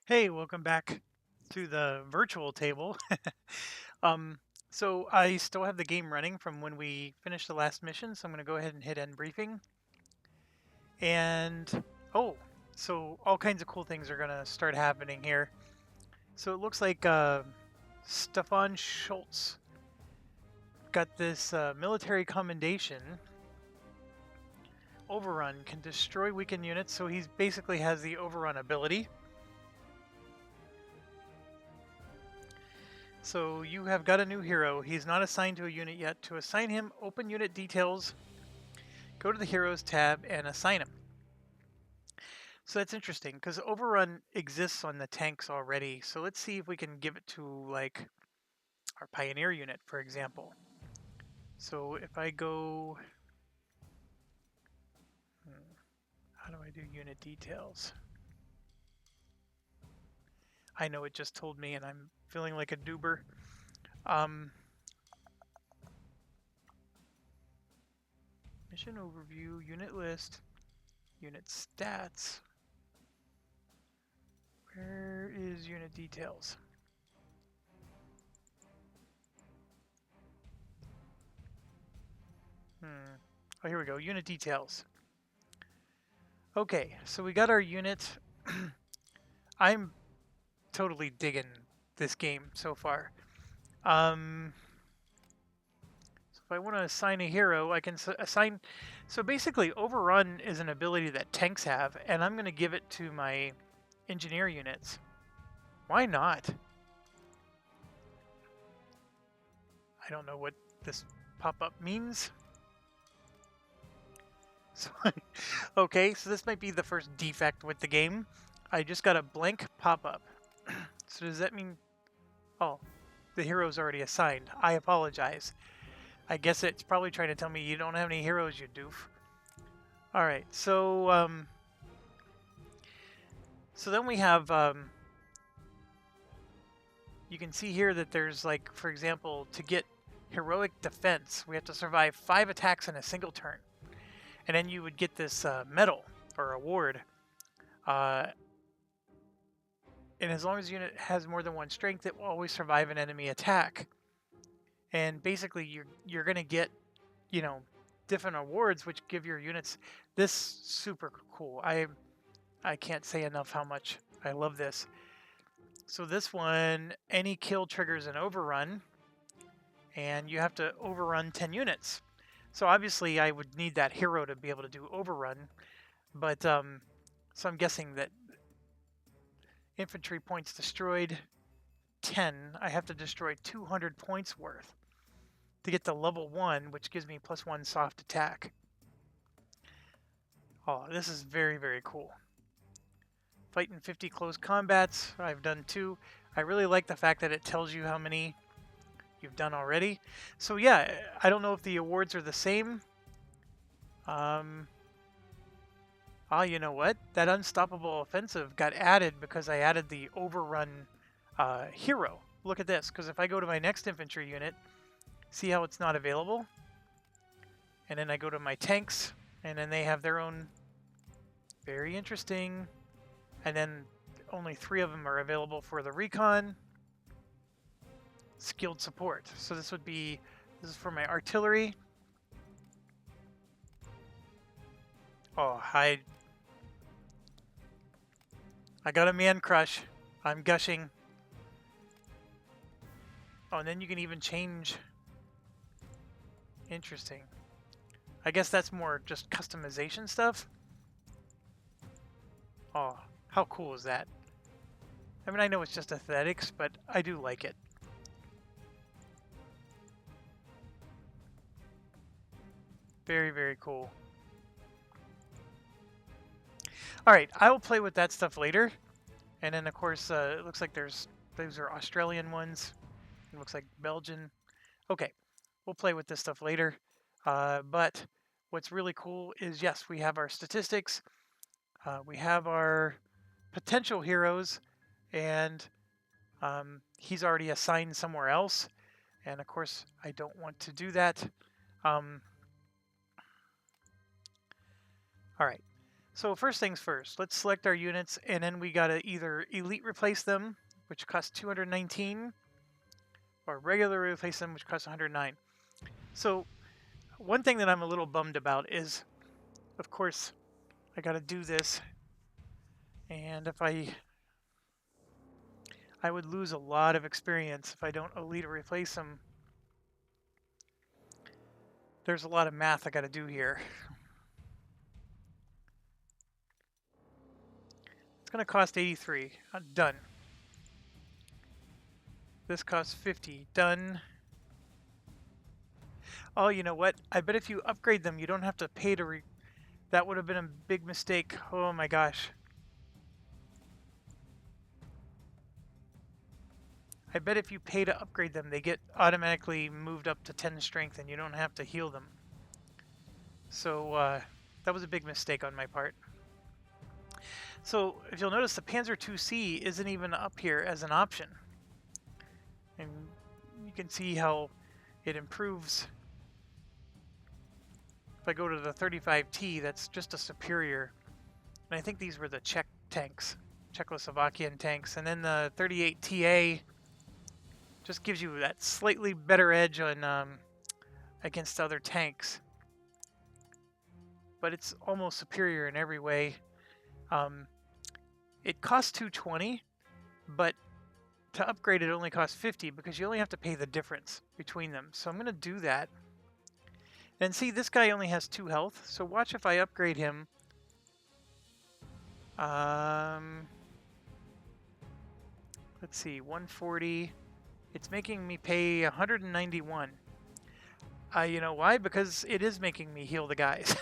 Hey, welcome back to the virtual table. um, so I still have the game running from when we finished the last mission, so I'm going to go ahead and hit end briefing. And oh, so all kinds of cool things are going to start happening here. So it looks like Stefan Schultz got this military commendation. Overrun can destroy weakened units, so he basically has the overrun ability. So you have got a new hero. He's not assigned to a unit yet. To assign him, open unit details, go to the heroes tab and assign him. So that's interesting because overrun exists on the tanks already. So let's see if we can give it to like our pioneer unit, for example. So if I go, how do I do unit details? I know it just told me and I'm feeling like a doober. Mission overview, unit list, unit stats. Where is unit details? Oh, here we go. Unit details. Okay, so we got our unit. I'm totally digging this game so far. So if I want to assign a hero, I can assign. So basically, Overrun is an ability that tanks have, and I'm going to give it to my engineer units. Why not? I don't know what this pop-up means. So, okay, so this might be the first defect with the game. I just got a blank pop-up. So does that mean... Oh, the hero's already assigned. I apologize. I guess it's probably trying to tell me you don't have any heroes, you doof. Alright, so then we have... you can see here that there's, like, for example, to get heroic defense, we have to survive 5 attacks in a single turn. And then you would get this medal or award. And as long as the unit has more than 1 strength, it will always survive an enemy attack. And basically, you're going to get, you know, different awards which give your units this super cool. I can't say enough how much I love this. So this one, any kill triggers an overrun, and you have to overrun 10 units. So obviously I would need that hero to be able to do overrun, but so I'm guessing that infantry points destroyed 10, I have to destroy 200 points worth to get to level 1, which gives me +1 soft attack. Oh, this is very, very cool. Fighting 50 close combats, I've done 2. I really like the fact that it tells you how many you've done already. So yeah, I don't know if the awards are the same. You know what? That unstoppable offensive got added because I added the overrun hero. Look at this, because if I go to my next infantry unit, see how it's not available? And then I go to my tanks, and then they have their own. Very interesting. And then only 3 of them are available for the recon. Skilled support. So this is for my artillery. Oh, I got a man crush. I'm gushing. Oh, and then you can even change. Interesting. I guess that's more just customization stuff. Oh, how cool is that? I mean, I know it's just aesthetics, but I do like it. Very, very cool. Alright, I will play with that stuff later. And then, of course, it looks like those are Australian ones. It looks like Belgian. Okay, we'll play with this stuff later. But what's really cool is, yes, we have our statistics. We have our potential heroes. And he's already assigned somewhere else. And, of course, I don't want to do that. Alright, So first things first, let's select our units, and then we gotta either elite replace them, which costs 219, or regular replace them, which costs 109. So one thing that I'm a little bummed about is, of course, I gotta do this, and if I would lose a lot of experience if I don't elite or replace them. There's a lot of math I gotta do here. It's gonna cost 83. Done. This costs 50. Done. Oh, you know what? I bet if you upgrade them, you don't have to pay to that would have been a big mistake. Oh my gosh. I bet if you pay to upgrade them, they get automatically moved up to 10 strength and you don't have to heal them. So that was a big mistake on my part. So if you'll notice, the Panzer 2C isn't even up here as an option. And you can see how it improves. If I go to the 35T, that's just a superior. And I think these were the Czech tanks, Czechoslovakian tanks. And then the 38TA just gives you that slightly better edge on against other tanks. But it's almost superior in every way. It costs 220, but to upgrade it only costs 50 because you only have to pay the difference between them. So I'm going to do that. And see, this guy only has 2 health, so watch if I upgrade him. Let's see, 140. It's making me pay 191. You know why? Because it is making me heal the guys.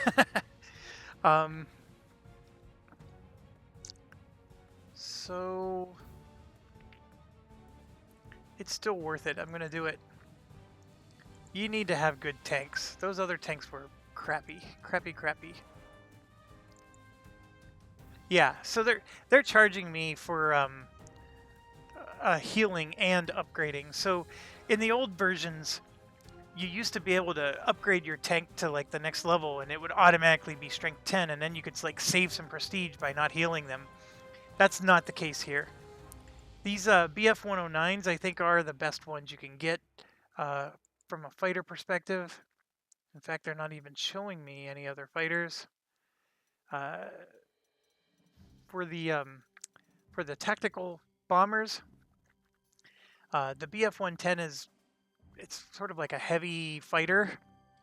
So it's still worth it. I'm going to do it. You need to have good tanks. Those other tanks were crappy. Crappy. Yeah, so they're charging me for healing and upgrading. So in the old versions, you used to be able to upgrade your tank to like the next level and it would automatically be strength 10 and then you could like save some prestige by not healing them. That's not the case here. These BF 109s I think are the best ones you can get from a fighter perspective. In fact, they're not even showing me any other fighters. For the tactical bombers, the BF 110 it's sort of like a heavy fighter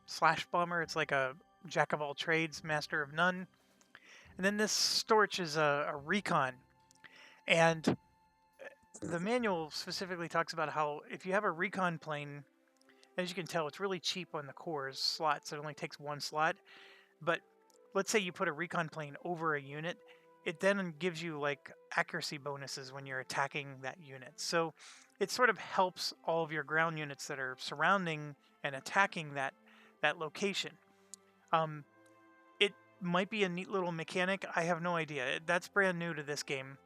slash bomber. It's like a jack of all trades, master of none. And then this Storch is a recon. And the manual specifically talks about how if you have a recon plane, as you can tell, it's really cheap on the cores slots. It only takes 1 slot. But let's say you put a recon plane over a unit, it then gives you like accuracy bonuses when you're attacking that unit. So it sort of helps all of your ground units that are surrounding and attacking that location. It might be a neat little mechanic. I have no idea. That's brand new to this game.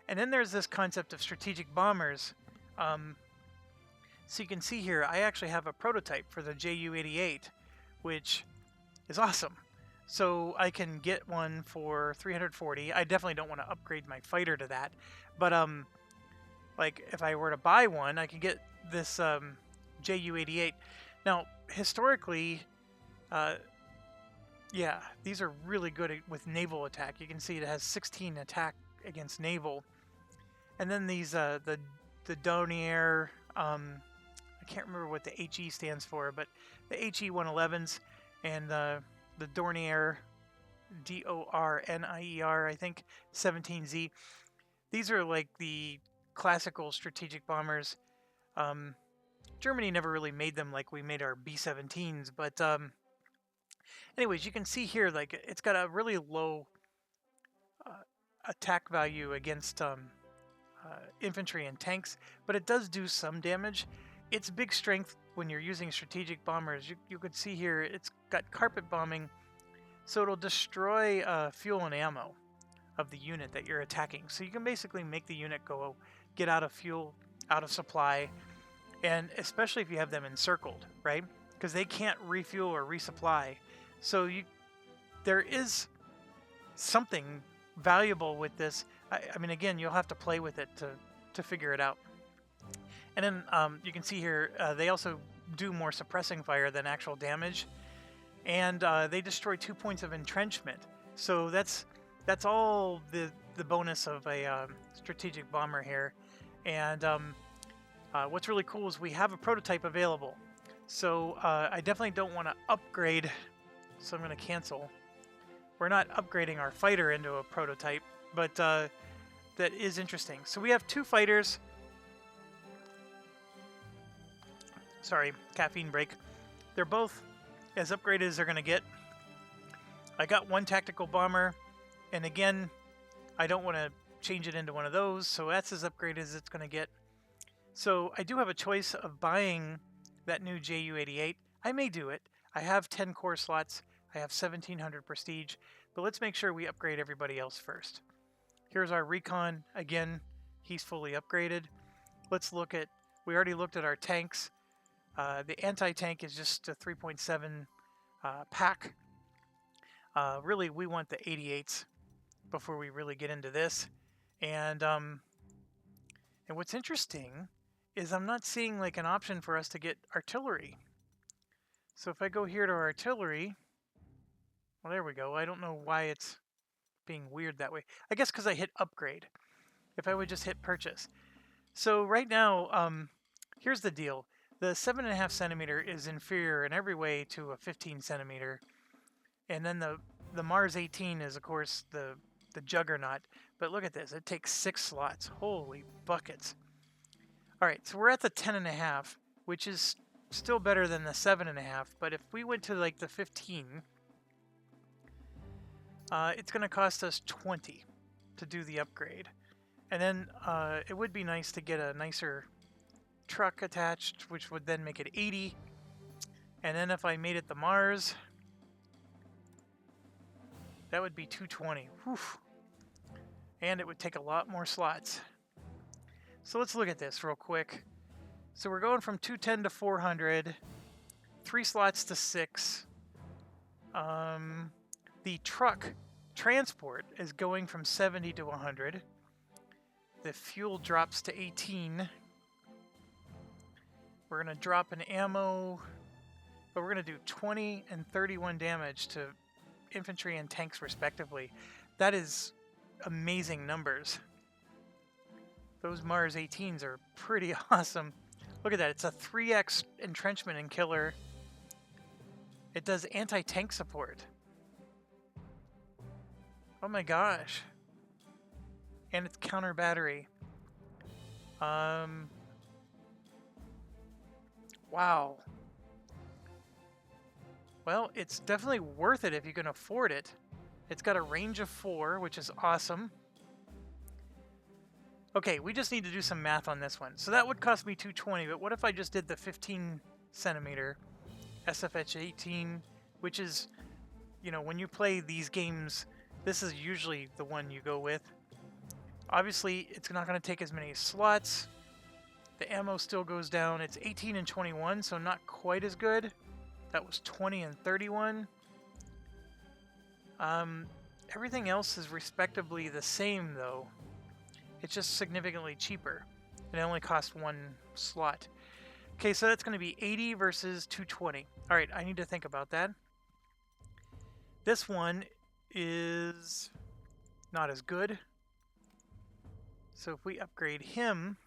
And then there's this concept of strategic bombers. So you can see here, I actually have a prototype for the Ju-88, which is awesome. So I can get one for 340. I definitely don't want to upgrade my fighter to that. But like if I were to buy one, I could get this Ju-88. Now, historically, yeah, these are really good with naval attack. You can see it has 16 attack against naval. And then these, the Dornier, I can't remember what the HE stands for, but the HE 111s and the Dornier, Dornier, I think, 17Z. These are like the classical strategic bombers. Germany never really made them like we made our B-17s, but anyways, you can see here, like, it's got a really low attack value against infantry and tanks, but it does do some damage. It's big strength when you're using strategic bombers. You could see here, it's got carpet bombing, so it'll destroy fuel and ammo of the unit that you're attacking. So you can basically make the unit get out of fuel, out of supply, and especially if you have them encircled, right? Because they can't refuel or resupply. So there is something valuable with this. I mean, again, you'll have to play with it to figure it out. And then you can see here, they also do more suppressing fire than actual damage. And they destroy 2 points of entrenchment. So that's all the bonus of a strategic bomber here. And what's really cool is we have a prototype available. So I definitely don't want to upgrade, so I'm going to cancel. We're not upgrading our fighter into a prototype, but that is interesting. So we have 2 fighters. Sorry, caffeine break. They're both as upgraded as they're going to get. I got 1 tactical bomber, and again, I don't want to change it into one of those, so that's as upgraded as it's going to get. So I do have a choice of buying that new Ju-88. I may do it. I have 10 core slots. I have 1700 prestige, but let's make sure we upgrade everybody else first. Here's our recon. Again, he's fully upgraded. Let's look at, we already looked at our tanks. The anti-tank is just a 3.7 pack. Really, we want the 88s before we really get into this. And what's interesting is I'm not seeing like an option for us to get artillery. So if I go here to artillery, well, there we go. I don't know why it's being weird that way. I guess because I hit upgrade. If I would just hit purchase. So right now, here's the deal. The 7.5 centimeter is inferior in every way to a 15 centimeter. And then the Mars 18 is, of course, the juggernaut. But look at this. It takes 6 slots. Holy buckets. All right, so we're at the 10.5, which is still better than the 7.5. But if we went to like the 15, it's going to cost us 20 to do the upgrade. And then it would be nice to get a nicer truck attached, which would then make it 80. And then if I made it the Mars, that would be 220. Whew. And it would take a lot more slots. So let's look at this real quick. So we're going from 210 to 400, 3 slots to 6. The truck transport is going from 70 to 100. The fuel drops to 18. We're going to drop an ammo, but we're going to do 20 and 31 damage to infantry and tanks respectively. That is amazing numbers. Those Mars 18s are pretty awesome. Look at that. It's a 3x entrenchment and killer. It does anti-tank support. Oh my gosh. And it's counter battery. Wow. Well, it's definitely worth it if you can afford it. It's got a range of 4, which is awesome. Okay, we just need to do some math on this one. So that would cost me 220, but what if I just did the 15 centimeter SFH 18, which is, you know, when you play these games, this is usually the one you go with. Obviously, it's not going to take as many slots. The ammo still goes down. It's 18 and 21, so not quite as good. That was 20 and 31. Everything else is respectively the same, though. It's just significantly cheaper. And it only costs 1 slot. Okay, so that's going to be 80 versus 220. All right, I need to think about that. This one is not as good. So if we upgrade him,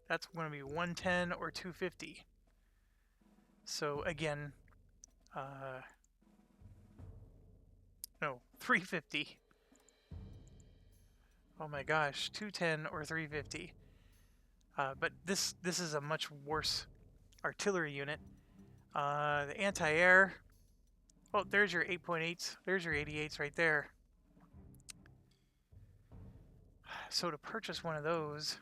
that's going to be 110 or 250. So again, no, 350. Oh my gosh, 210 or 350. But this is a much worse artillery unit. The anti-air. Oh, there's your 8.8s. There's your 88s right there. So to purchase one of those,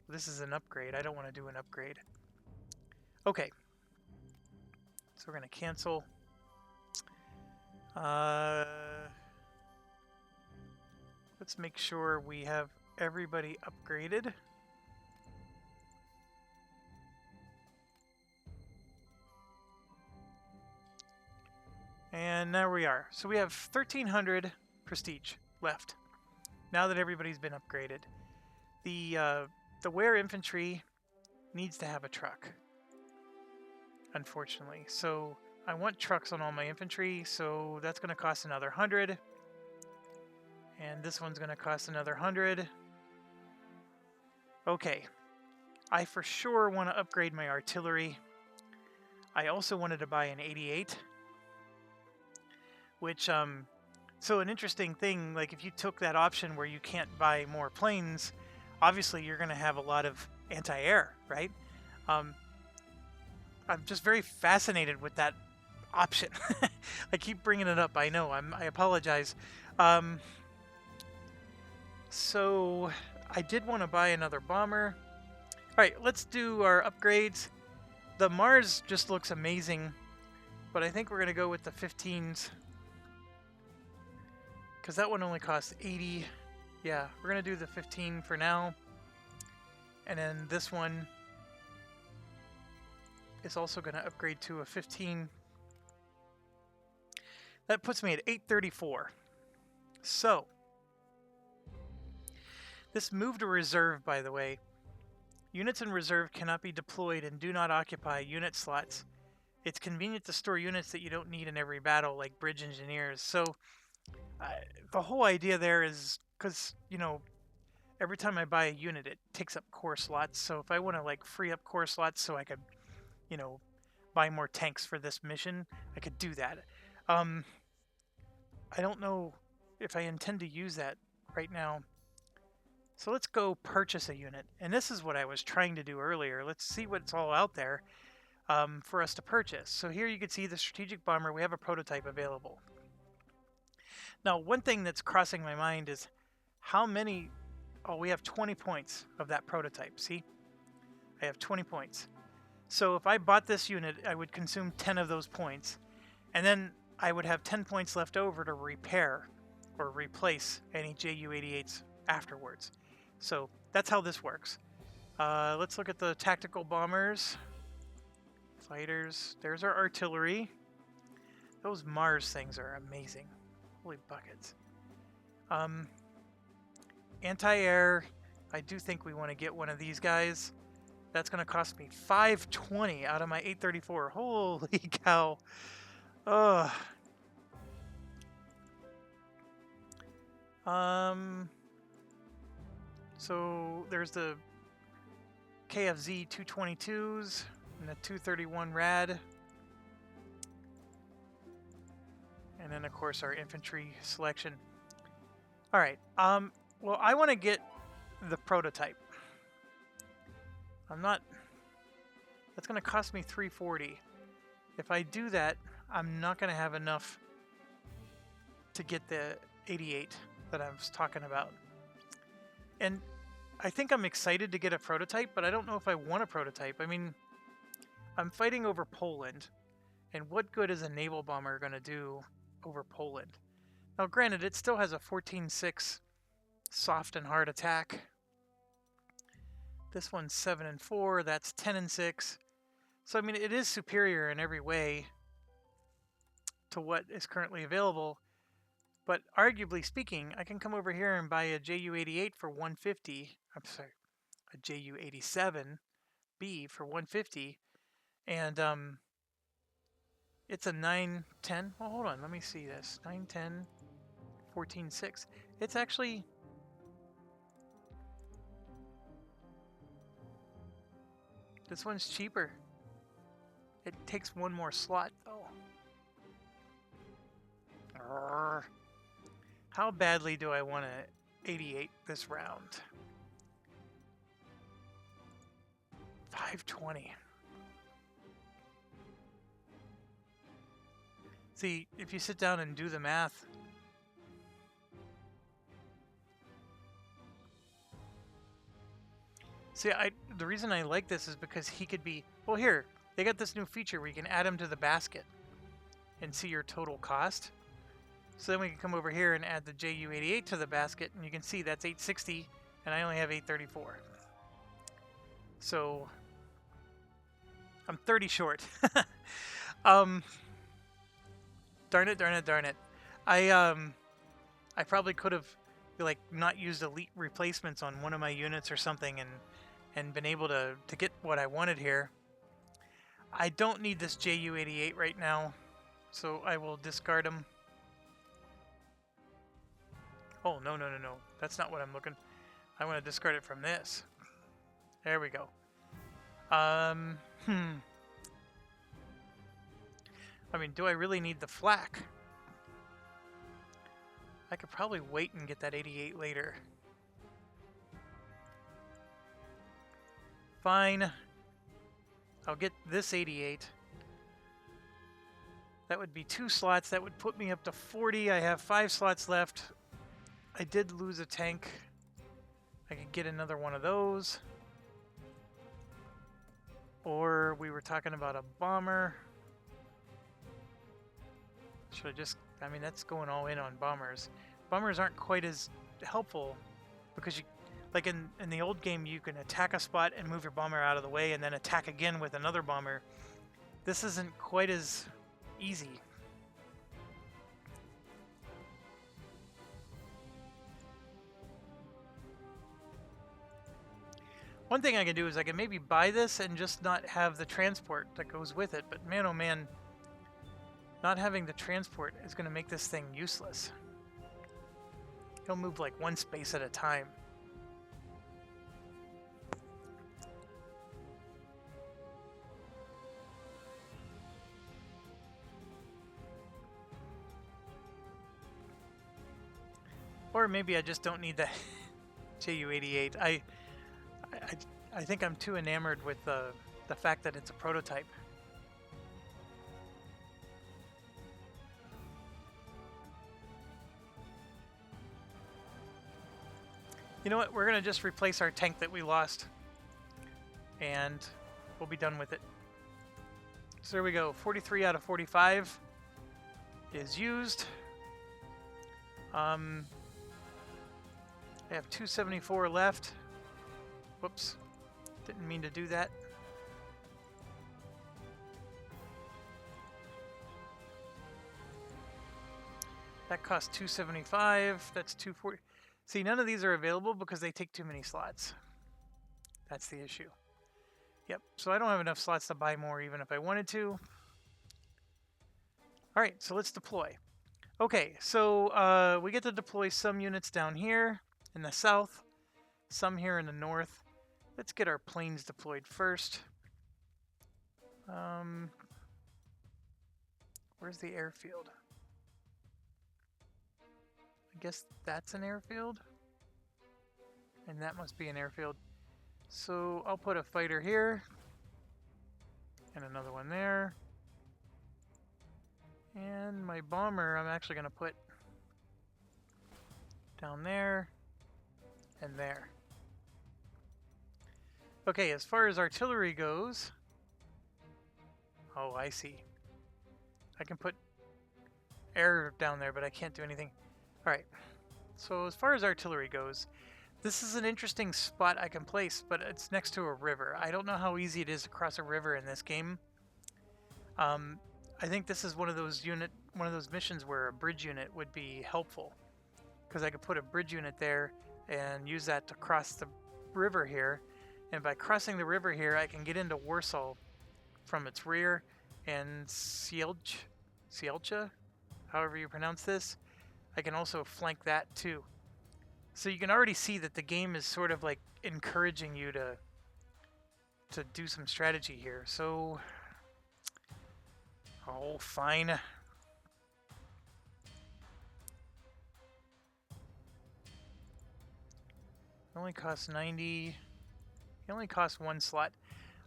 this is an upgrade. I don't want to do an upgrade. Okay. So we're going to cancel. Let's make sure we have everybody upgraded. And And there we are. So we have 1,300 prestige left. Now that everybody's been upgraded. The wear infantry needs to have a truck, unfortunately. So I want trucks on all my infantry, so that's going to cost another 100. And this one's going to cost another 100. Okay. I for sure want to upgrade my artillery. I also wanted to buy an 88. Which, so an interesting thing, like if you took that option where you can't buy more planes, obviously you're going to have a lot of anti-air, right? I'm just very fascinated with that option. I keep bringing it up. I know. I apologize. So I did want to buy another bomber. All right, let's do our upgrades. The Mars just looks amazing, but I think we're going to go with the 15s because that one only costs 80. Yeah, we're going to do the 15 for now. And then this one is also going to upgrade to a 15. That puts me at 834. So, this move to reserve, by the way, units in reserve cannot be deployed and do not occupy unit slots. It's convenient to store units that you don't need in every battle, like bridge engineers. So, the whole idea there is because, you know, every time I buy a unit, it takes up core slots. So if I want to like free up core slots so I could, you know, buy more tanks for this mission, I could do that. I don't know if I intend to use that right now. So let's go purchase a unit. And this is what I was trying to do earlier. Let's see what's all out there for us to purchase. So here you can see the strategic bomber. We have a prototype available. Now, one thing that's crossing my mind is how many... Oh, we have 20 points of that prototype. See? I have 20 points. So if I bought this unit, I would consume 10 of those points. And then I would have 10 points left over to repair or replace any Ju-88s afterwards. So that's how this works. Let's look at the tactical bombers. Fighters. There's our artillery. Those Mars things are amazing. Holy buckets. Anti-air. I do think we want to get one of these guys. That's going to cost me 520 out of my 834. Holy cow. Ugh. So there's the KFZ 222s and the 231 Rad. And then, of course, our infantry selection. All right. Well, I want to get the prototype. That's going to cost me 340. If I do that, I'm not going to have enough to get the 88 that I was talking about. And I think I'm excited to get a prototype, but I don't know if I want a prototype. I mean, I'm fighting over Poland, and what good is a naval bomber going to do over Poland? Now, granted, it still has a 14-6 soft and hard attack. This one's 7-4, that's 10-6. So, I mean, it is superior in every way to what is currently available. But arguably speaking, I can come over here and buy a Ju-88 for 150. I'm sorry, a Ju-87B for 150. And it's a 9-10. Well, hold on, let me see this. 9-10, 14-6. It's actually... This one's cheaper. It takes one more slot, though. Arrgh. How badly do I want to 88 this round? 520. See, if you sit down and do the math, the reason I like this is because he could be... Well, here, they got this new feature where you can add him to the basket and see your total cost. So then we can come over here and add the Ju-88 to the basket, and you can see that's 860, and I only have 834. So I'm 30 short. Darn it, darn it, darn it. I probably could have like not used elite replacements on one of my units or something and been able to get what I wanted here. I don't need this JU-88 right now, so I will discard him. Oh, no, no, no, no. That's not what I'm looking. I want to discard it from this. There we go. I mean, do I really need the flak? I could probably wait and get that 88 later. Fine. I'll get this 88. That would be 2 slots. That would put me up to 40. I have 5 slots left. I did lose a tank. I could get another one of those. Or we were talking about a bomber. Should I just... I mean, that's going all in on bombers. Bombers aren't quite as helpful because you... Like in the old game, you can attack a spot and move your bomber out of the way and then attack again with another bomber. This isn't quite as easy. One thing I can do is I can maybe buy this and just not have the transport that goes with it, but man oh man, not having the transport is going to make this thing useless. He'll move like 1 space at a time. Or maybe I just don't need the JU-88. I think I'm too enamored with the fact that it's a prototype. You know what? We're going to just replace our tank that we lost. And we'll be done with it. So there we go. 43 out of 45 is used. I have 274 left. Whoops. Didn't mean to do that. That costs 275. That's 240. See, none of these are available because they take too many slots. That's the issue. Yep, so I don't have enough slots to buy more even if I wanted to. Alright, so let's deploy. Okay, so we get to deploy some units down here in the south, some here in the north. Let's get our planes deployed first. Where's the airfield? I guess that's an airfield. And that must be an airfield. So I'll put a fighter here. And another one there. And my bomber I'm actually going to put down there and there. Okay, as far as artillery goes... Oh, I see. I can put air down there, but I can't do anything. Alright, so as far as artillery goes, this is an interesting spot I can place, but it's next to a river. I don't know how easy it is to cross a river in this game. I think this is one of those missions where a bridge unit would be helpful, because I could put a bridge unit there and use that to cross the river here. And by crossing the river here, I can get into Warsaw from its rear, and Sielcha, however you pronounce this, I can also flank that too. So you can already see that the game is sort of like encouraging you to do some strategy here. So, oh, fine. It only costs 90. It only costs 1 slot.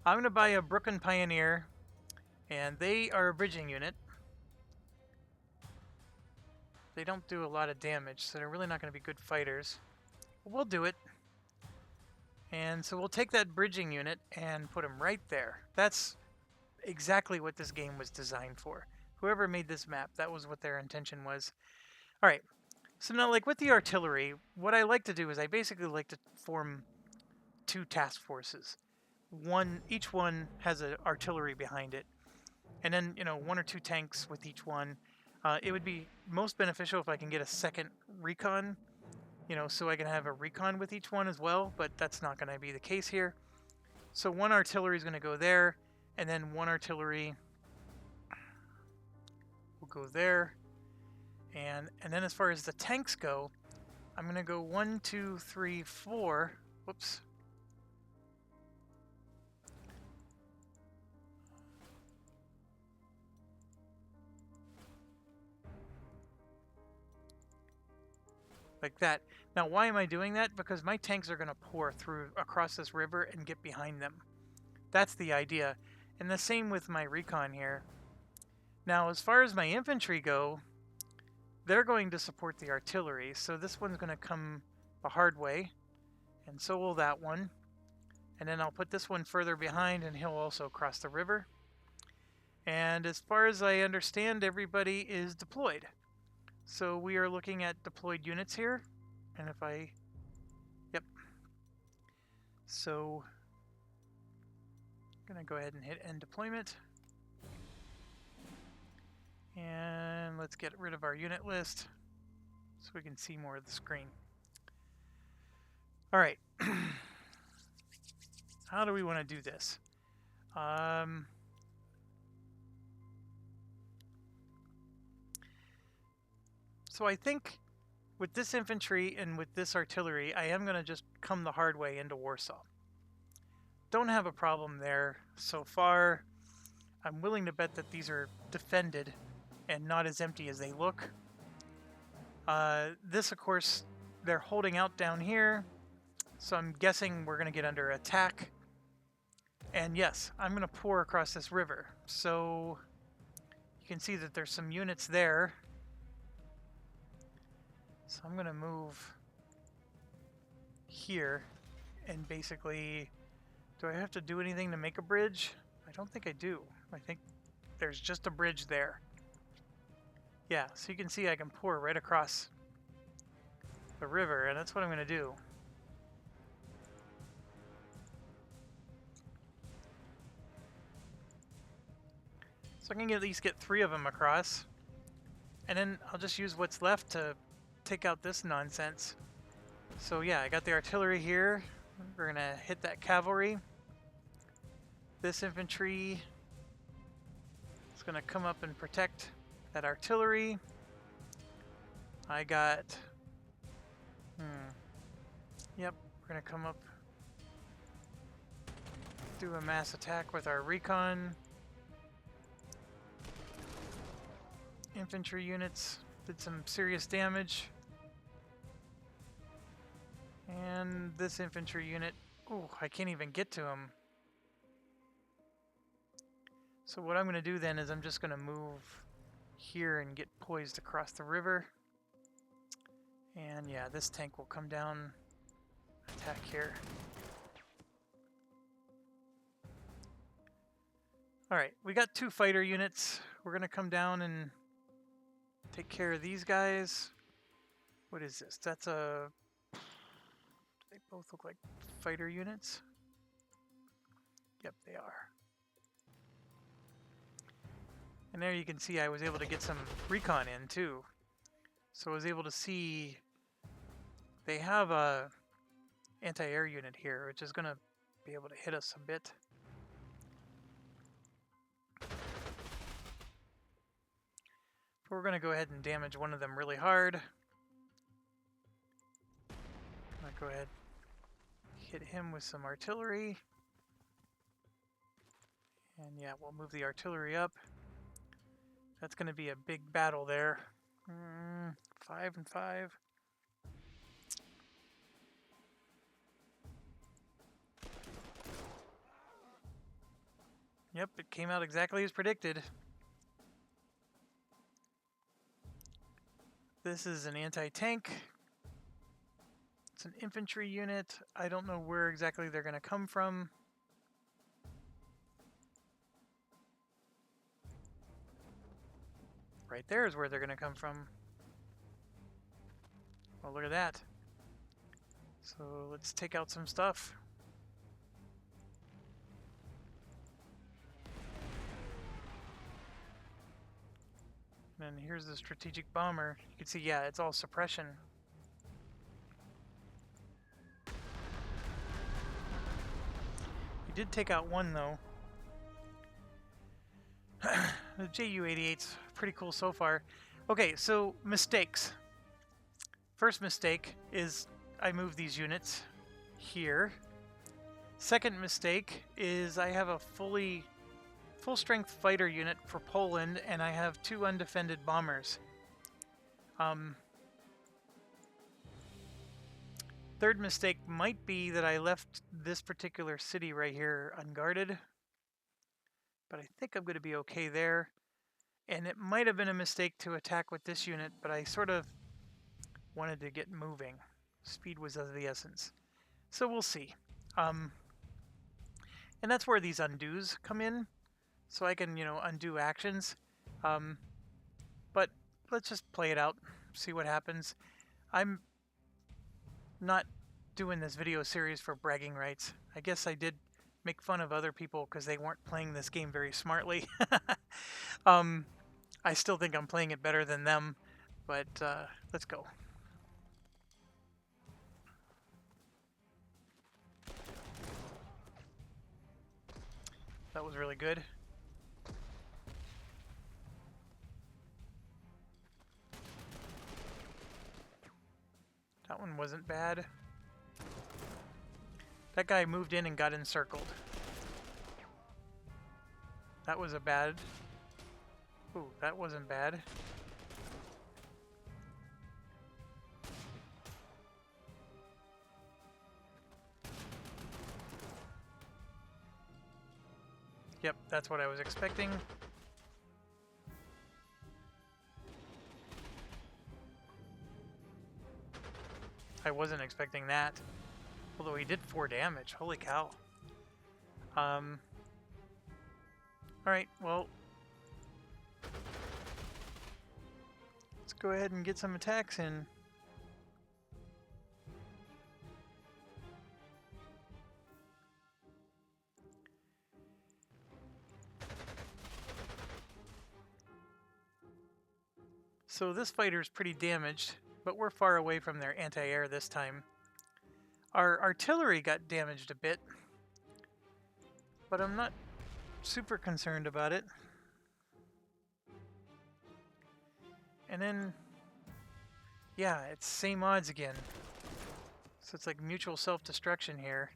I'm going to buy a Brooklyn Pioneer, and they are a bridging unit. They don't do a lot of damage, so they're really not going to be good fighters. But we'll do it. And so we'll take that bridging unit and put them right there. That's exactly what this game was designed for. Whoever made this map, that was what their intention was. Alright, so now like with the artillery, what I like to do is I basically like to form 2 task forces. Each one has an artillery behind it. And then, 1 or 2 tanks with each one. It would be most beneficial if I can get a second recon, so I can have a recon with each one as well, but that's not going to be the case here. So one artillery is going to go there, and then one artillery will go there. And then as far as the tanks go, I'm going to go 1, 2, 3, 4. Whoops. Like that. Now, why am I doing that? Because my tanks are going to pour through across this river and get behind them. That's the idea. And the same with my recon here. Now, as far as my infantry go, they're going to support the artillery. So this one's going to come the hard way, and so will that one. And then I'll put this one further behind, and he'll also cross the river. And as far as I understand, everybody is deployed. So we are looking at deployed units here. And if I... Yep. So I'm going to go ahead and hit end deployment. And let's get rid of our unit list so we can see more of the screen. All right. How do we want to do this? So I think with this infantry and with this artillery, I am going to just come the hard way into Warsaw. Don't have a problem there so far. I'm willing to bet that these are defended and not as empty as they look. This, of course, they're holding out down here, so I'm guessing we're going to get under attack. And yes, I'm going to pour across this river. So you can see that there's some units there. So I'm going to move here and basically... Do I have to do anything to make a bridge? I don't think I do. I think there's just a bridge there. Yeah, so you can see I can pour right across the river, and that's what I'm going to do. So I can at least get 3 of them across. And then I'll just use what's left to take out this nonsense. So yeah, I got the artillery here. We're going to hit that cavalry. This infantry is going to come up and protect that artillery. I got... Yep, we're going to come up, do a mass attack with our recon. Infantry units did some serious damage. And this infantry unit... Ooh, I can't even get to him. So what I'm going to do then is I'm just going to move here and get poised across the river. And yeah, this tank will come down, attack here. Alright, we got 2 fighter units. We're going to come down and take care of these guys. What is this? That's a... They both look like fighter units. Yep, they are. And there you can see I was able to get some recon in too. So I was able to see they have a anti-air unit here, which is going to be able to hit us a bit. But we're going to go ahead and damage one of them really hard. I'm going to go ahead and hit him with some artillery. And yeah, we'll move the artillery up. That's going to be a big battle there. 5 and 5. Yep, it came out exactly as predicted. This is an anti-tank. It's an infantry unit. I don't know where exactly they're going to come from. Right there is where they're going to come from. Oh, look at that. So let's take out some stuff. And here's the strategic bomber. You can see, yeah, it's all suppression. You did take out one, though. The Ju-88's pretty cool so far. Okay, so mistakes. First mistake is I move these units here. Second mistake is I have a full-strength fighter unit for Poland, and I have 2 undefended bombers. Third mistake might be that I left this particular city right here unguarded, but I think I'm going to be okay there. And it might have been a mistake to attack with this unit, but I sort of wanted to get moving. Speed was of the essence. So we'll see. And that's where these undos come in. So I can, undo actions. But let's just play it out, see what happens. I'm not doing this video series for bragging rights. I guess I did make fun of other people because they weren't playing this game very smartly. I still think I'm playing it better than them, but let's go. That was really good. That one wasn't bad. That guy moved in and got encircled. That was a bad... Ooh, that wasn't bad. Yep, that's what I was expecting. I wasn't expecting that. Although he did 4 damage. Holy cow. Alright, well... let's go ahead and get some attacks in. So this fighter's pretty damaged, but we're far away from their anti-air this time. Our artillery got damaged a bit, but I'm not super concerned about it. And then, yeah, it's same odds again. So it's like mutual self-destruction here.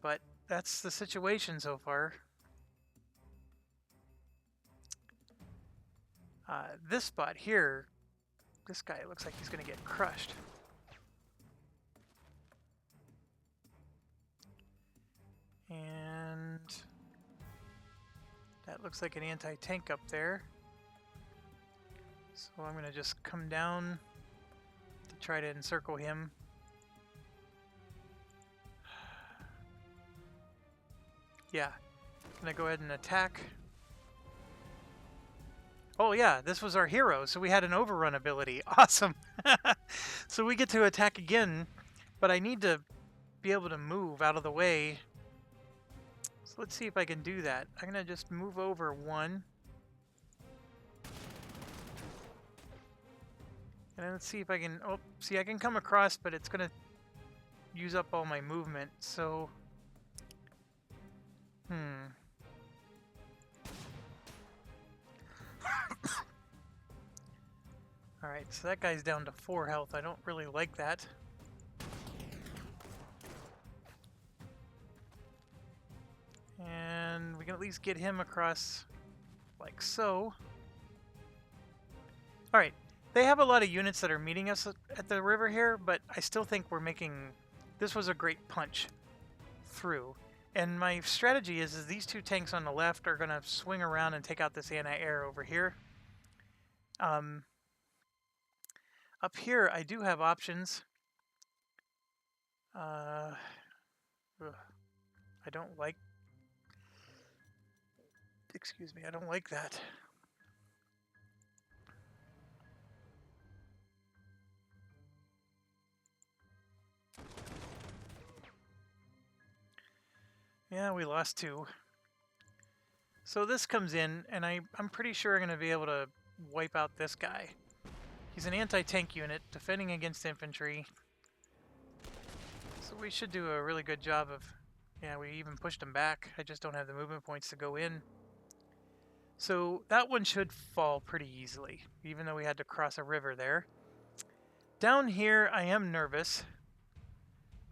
But that's the situation so far. This spot here, this guy looks like he's going to get crushed. And that looks like an anti-tank up there. So I'm going to just come down to try to encircle him. Yeah, I'm going to go ahead and attack. Oh yeah, this was our hero, so we had an overrun ability. Awesome! So we get to attack again, but I need to be able to move out of the way. So let's see if I can do that. I'm going to just move over 1. And then let's see if I can... oh, see, I can come across, but it's going to use up all my movement, so... Alright, so that guy's down to 4 health. I don't really like that. And we can at least get him across like so. Alright, they have a lot of units that are meeting us at the river here, but I still think we're making... this was a great punch through. And my strategy is these 2 tanks on the left are going to swing around and take out this anti-air over here. Up here, I do have options. I don't like... excuse me, I don't like that. Yeah, we lost 2. So this comes in, and I'm pretty sure I'm going to be able to wipe out this guy. He's an anti-tank unit defending against infantry. So we should do a really good job of... Yeah, we even pushed him back. I just don't have the movement points to go in. So that one should fall pretty easily, even though we had to cross a river there. Down here, I am nervous.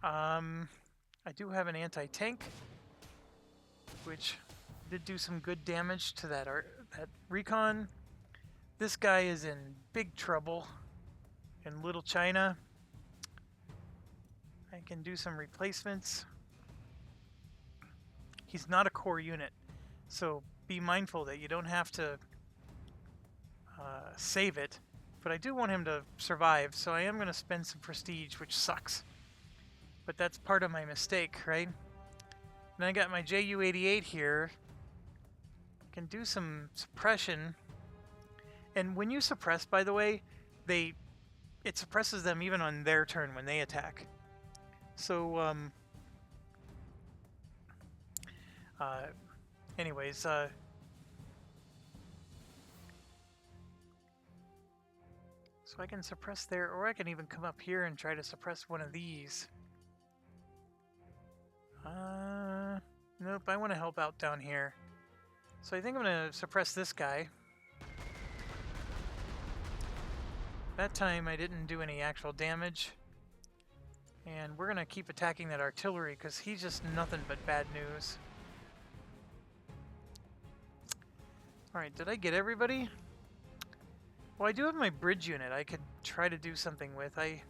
I do have an anti-tank, which did do some good damage to that recon. This guy is in big trouble in Little China. I can do some replacements. He's not a core unit, so be mindful that you don't have to save it. But I do want him to survive, so I am going to spend some prestige, which sucks. But that's part of my mistake, right? And I got my Ju-88 here. I can do some suppression. And when you suppress, by the way, it suppresses them even on their turn when they attack. So, anyways, so I can suppress there, or I can even come up here and try to suppress one of these. Nope, I want to help out down here. So I think I'm going to suppress this guy. That time I didn't do any actual damage. And we're going to keep attacking that artillery because he's just nothing but bad news. Alright, did I get everybody? Well, I do have my bridge unit I could try to do something with. I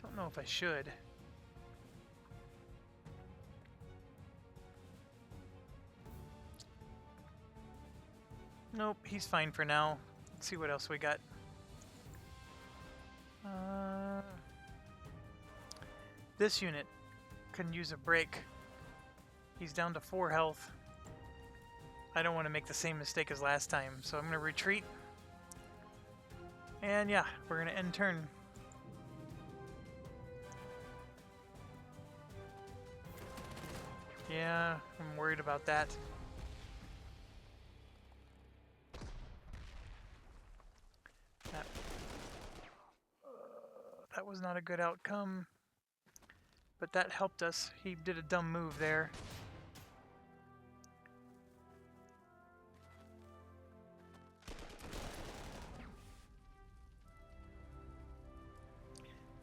don't know if I should. Nope, he's fine for now. Let's see what else we got. This unit can use a break. He's down to 4 health. I don't want to make the same mistake as last time, so I'm going to retreat. And yeah, we're going to end turn. Yeah, I'm worried about that. That was not a good outcome, but that helped us. He did a dumb move there.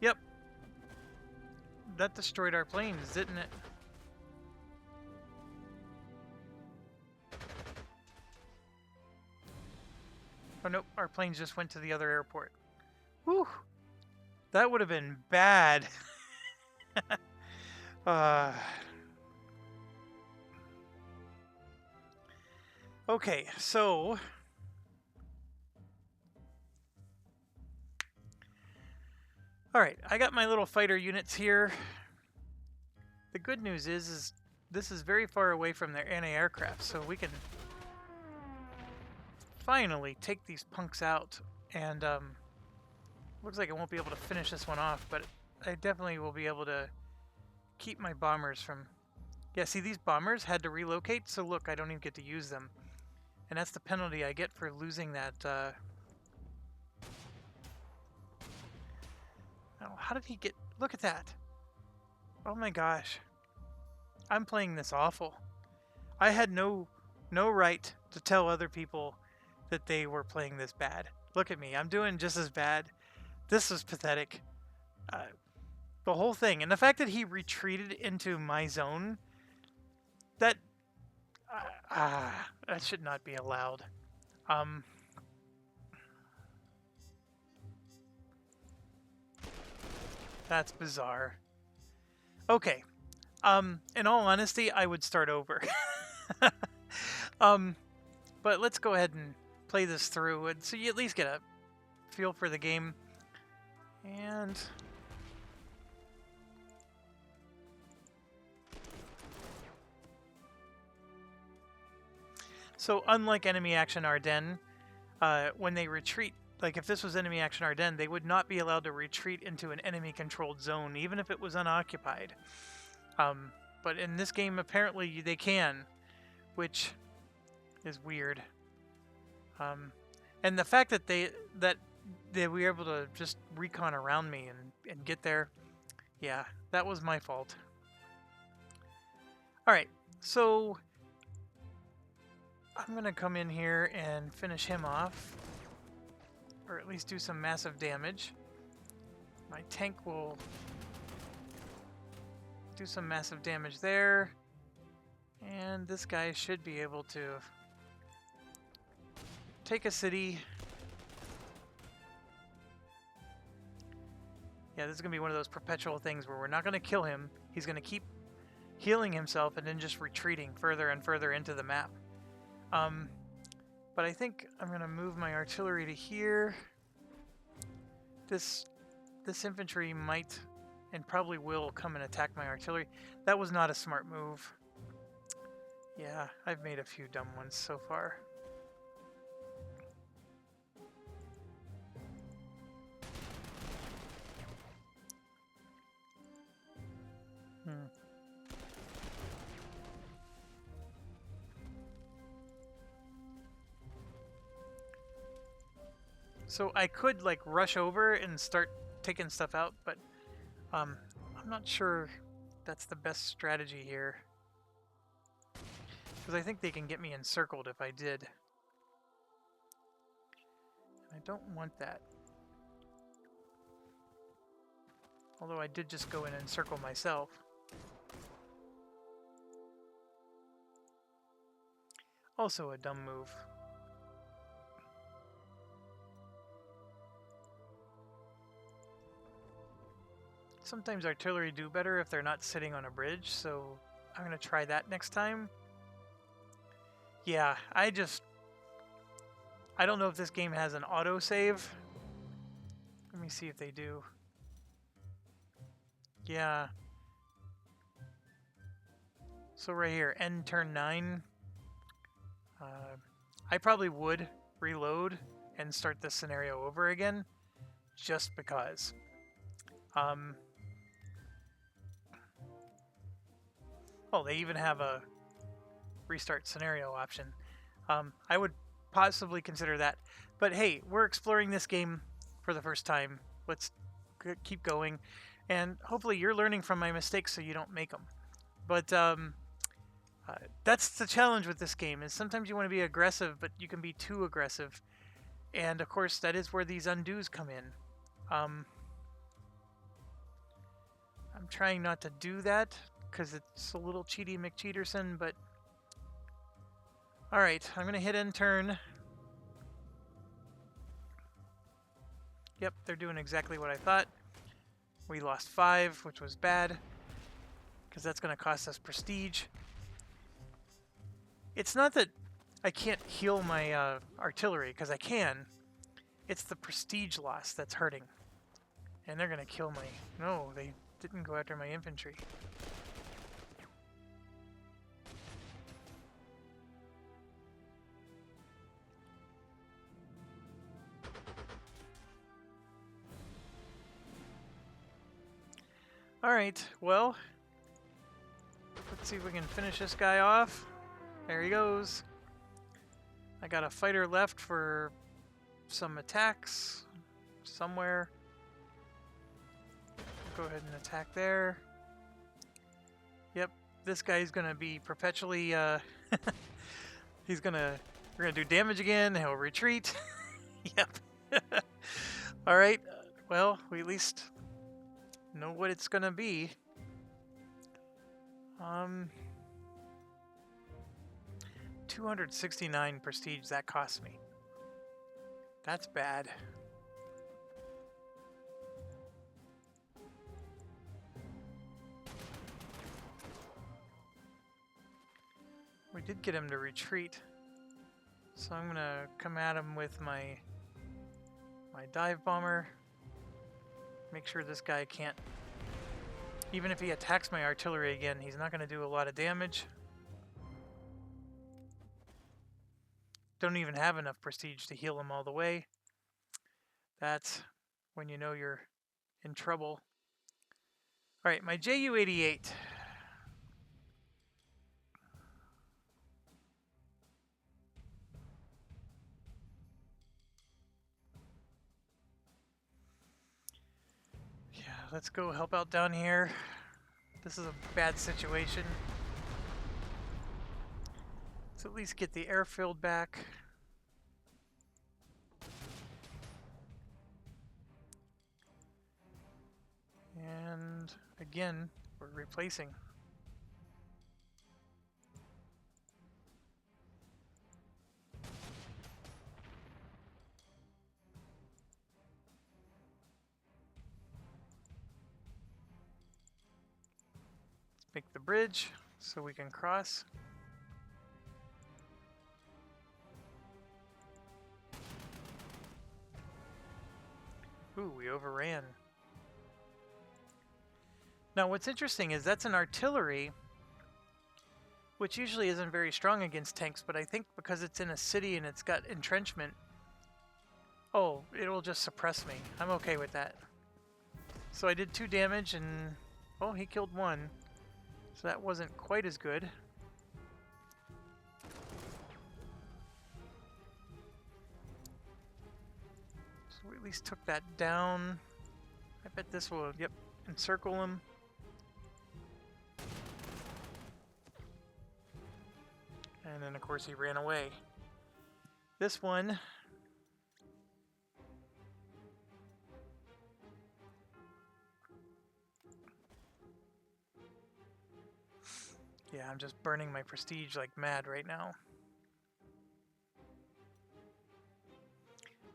Yep. That destroyed our planes, didn't it? Oh nope, our planes just went to the other airport. Whew! That would have been bad. Okay, so... Alright, I got my little fighter units here. The good news is this is very far away from their anti-aircraft, so we can finally take these punks out. And looks like I won't be able to finish this one off, but I definitely will be able to keep my bombers from... Yeah, see, these bombers had to relocate, so look, I don't even get to use them. And that's the penalty I get for losing that... Oh, how did he get... Look at that! Oh my gosh. I'm playing this awful. I had no right to tell other people that they were playing this bad. Look at me, I'm doing just as bad. This is pathetic. The whole thing. And the fact that he retreated into my zone, that should not be allowed. That's bizarre. Okay. In all honesty, I would start over. But let's go ahead and play this through, and so you at least get a feel for the game. And so, unlike enemy action Ardennes, when they retreat, like if this was enemy action Ardennes, they would not be allowed to retreat into an enemy-controlled zone, even if it was unoccupied. But in this game, apparently they can, which is weird. And the fact that they were able to just recon around me and get there, yeah, that was my fault. All right, so I'm gonna come in here and finish him off, or at least do some massive damage. My tank will do some massive damage there, and this guy should be able to take a city. Yeah, this is going to be one of those perpetual things where we're not going to kill him. He's going to keep healing himself and then just retreating further and further into the map. But I think I'm going to move my artillery to here. This infantry might and probably will come and attack my artillery. That was not a smart move. Yeah, I've made a few dumb ones so far. So I could like rush over and start taking stuff out, but I'm not sure that's the best strategy here. Because I think they can get me encircled if I did. I don't want that. Although I did just go in and encircle myself. Also a dumb move. Sometimes artillery do better if they're not sitting on a bridge, so I'm going to try that next time. Yeah, I don't know if this game has an autosave. Let me see if they do. Yeah. So right here, end turn 9. I probably would reload and start this scenario over again, just because. Oh, they even have a restart scenario option. I would possibly consider that. But hey, we're exploring this game for the first time. Let's keep going. And hopefully you're learning from my mistakes so you don't make them. But that's the challenge with this game, is sometimes you want to be aggressive, but you can be too aggressive. And of course, that is where these undos come in. I'm trying not to do that, because it's a little cheaty McCheaterson, but... Alright, I'm going to hit end turn. Yep, they're doing exactly what I thought. We lost 5, which was bad, because that's going to cost us prestige. It's not that I can't heal my artillery, because I can. It's the prestige loss that's hurting. And they're going to kill my... No, they didn't go after my infantry. Alright, well, let's see if we can finish this guy off. There he goes. I got a fighter left for some attacks somewhere. Go ahead and attack there. Yep, this guy's gonna be perpetually, we're gonna do damage again, he'll retreat. Yep. Alright, well, we at least know what it's gonna be. 269 prestige, that cost me. That's bad. We did get him to retreat. So I'm gonna come at him with my dive bomber. Make sure this guy can't... Even if he attacks my artillery again, he's not gonna do a lot of damage. Don't even have enough prestige to heal him all the way. That's when you know you're in trouble. Alright, my Ju-88. let's go help out down here. This is a bad situation. Let's at least get the airfield back. And again, we're replacing. Make the bridge so we can cross. Ooh, we overran. Now what's interesting is that's an artillery, which usually isn't very strong against tanks, but I think because it's in a city and it's got entrenchment, oh, it'll just suppress me. I'm okay with that. So I did 2 damage and, oh, he killed 1. So that wasn't quite as good. So we at least took that down. I bet this will, yep, encircle him. And then of course he ran away. This one, yeah, I'm just burning my prestige like mad right now.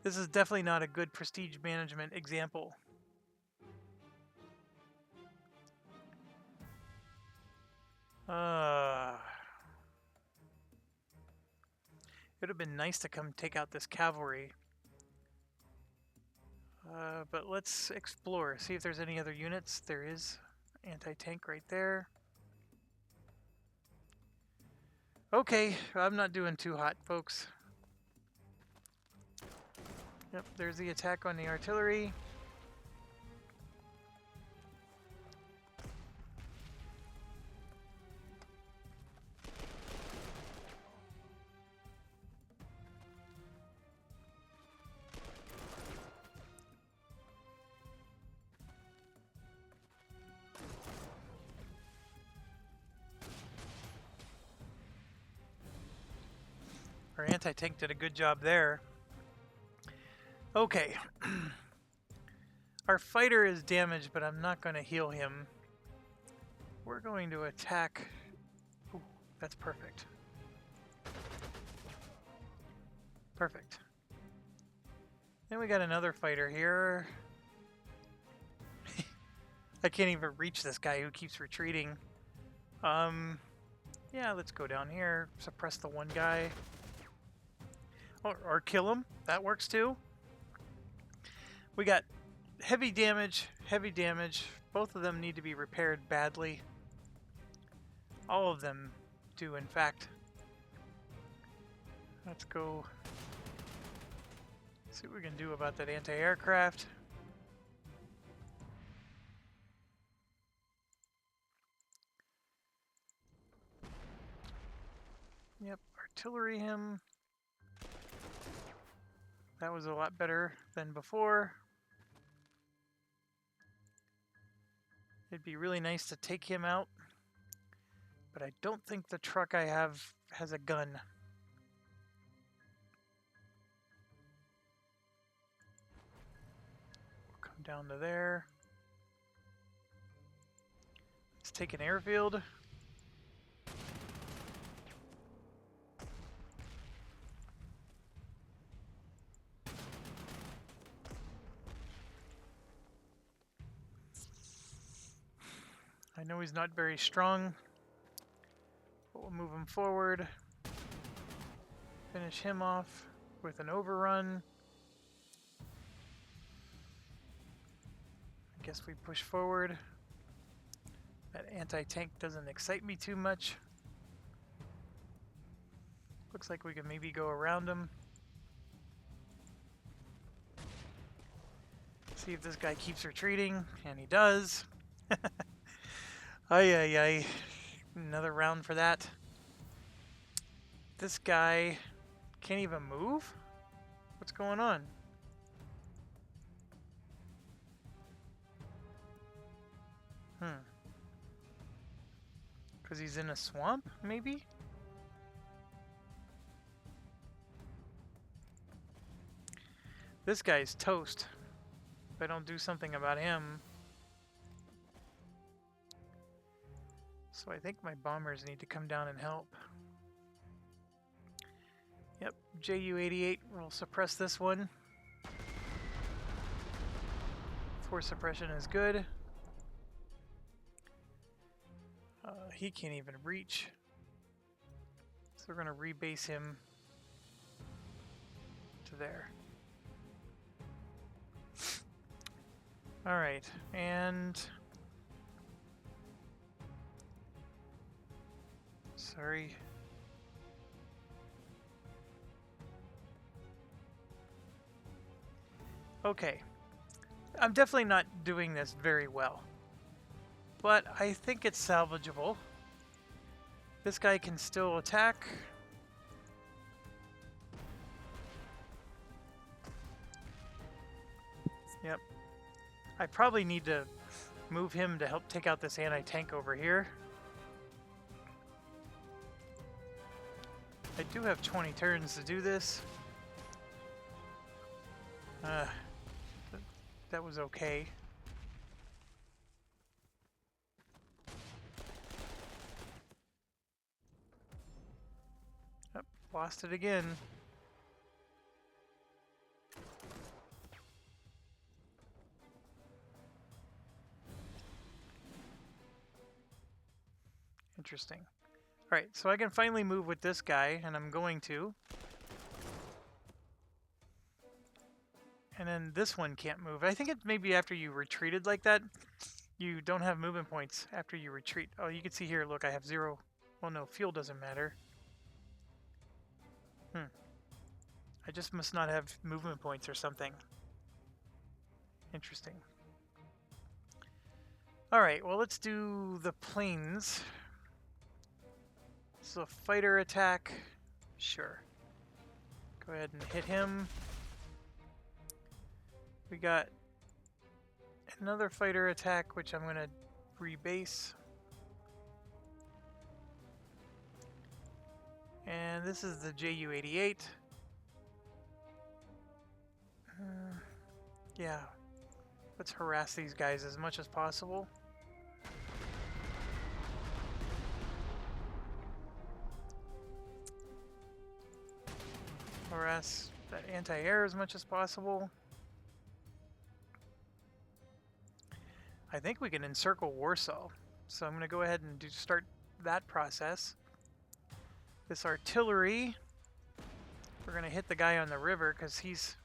This is definitely not a good prestige management example. It would have been nice to come take out this cavalry. But let's explore, see if there's any other units. There is anti-tank right there. Okay, I'm not doing too hot, folks. Yep, there's the attack on the artillery. Our anti-tank did a good job there. Okay. Our fighter is damaged, but I'm not going to heal him. We're going to attack. Ooh, that's perfect. Perfect. Then we got another fighter here. I can't even reach this guy who keeps retreating. Yeah, let's go down here. Suppress the one guy. Or kill him. That works too. We got heavy damage, heavy damage. Both of them need to be repaired badly. All of them do, in fact. Let's go see what we can do about that anti-aircraft. Yep, artillery him. That was a lot better than before. It'd be really nice to take him out, but I don't think the truck I have has a gun. We'll come down to there. Let's take an airfield. I know he's not very strong, but we'll move him forward. Finish him off with an overrun. I guess we push forward. That anti-tank doesn't excite me too much. Looks like we can maybe go around him. See if this guy keeps retreating, and he does. Ay, ay, ay. Another round for that. This guy can't even move? What's going on? Because he's in a swamp, maybe? This guy's toast. If I don't do something about him. So I think my bombers need to come down and help. Yep, Ju-88 will suppress this one. Force suppression is good. He can't even reach. So we're going to rebase him to there. Alright, and... Sorry. Okay. I'm definitely not doing this very well. But I think it's salvageable. This guy can still attack. Yep. I probably need to move him to help take out this anti-tank over here. I do have 20 turns to do this. That was okay. Oh, lost it again. Interesting. Alright, so I can finally move with this guy, and I'm going to. And then this one can't move. I think it's maybe after you retreated like that, you don't have movement points after you retreat. Oh, you can see here, look, I have 0. Well, no, fuel doesn't matter. I just must not have movement points or something. Interesting. Alright, well, let's do the planes. So, fighter attack. Sure. Go ahead and hit him. We got another fighter attack, which I'm going to rebase. And this is the Ju-88. Yeah, let's harass these guys as much as possible. Harass that anti-air as much as possible. I think we can encircle Warsaw, so I'm going to go ahead and start that process. This artillery, we're going to hit the guy on the river because he's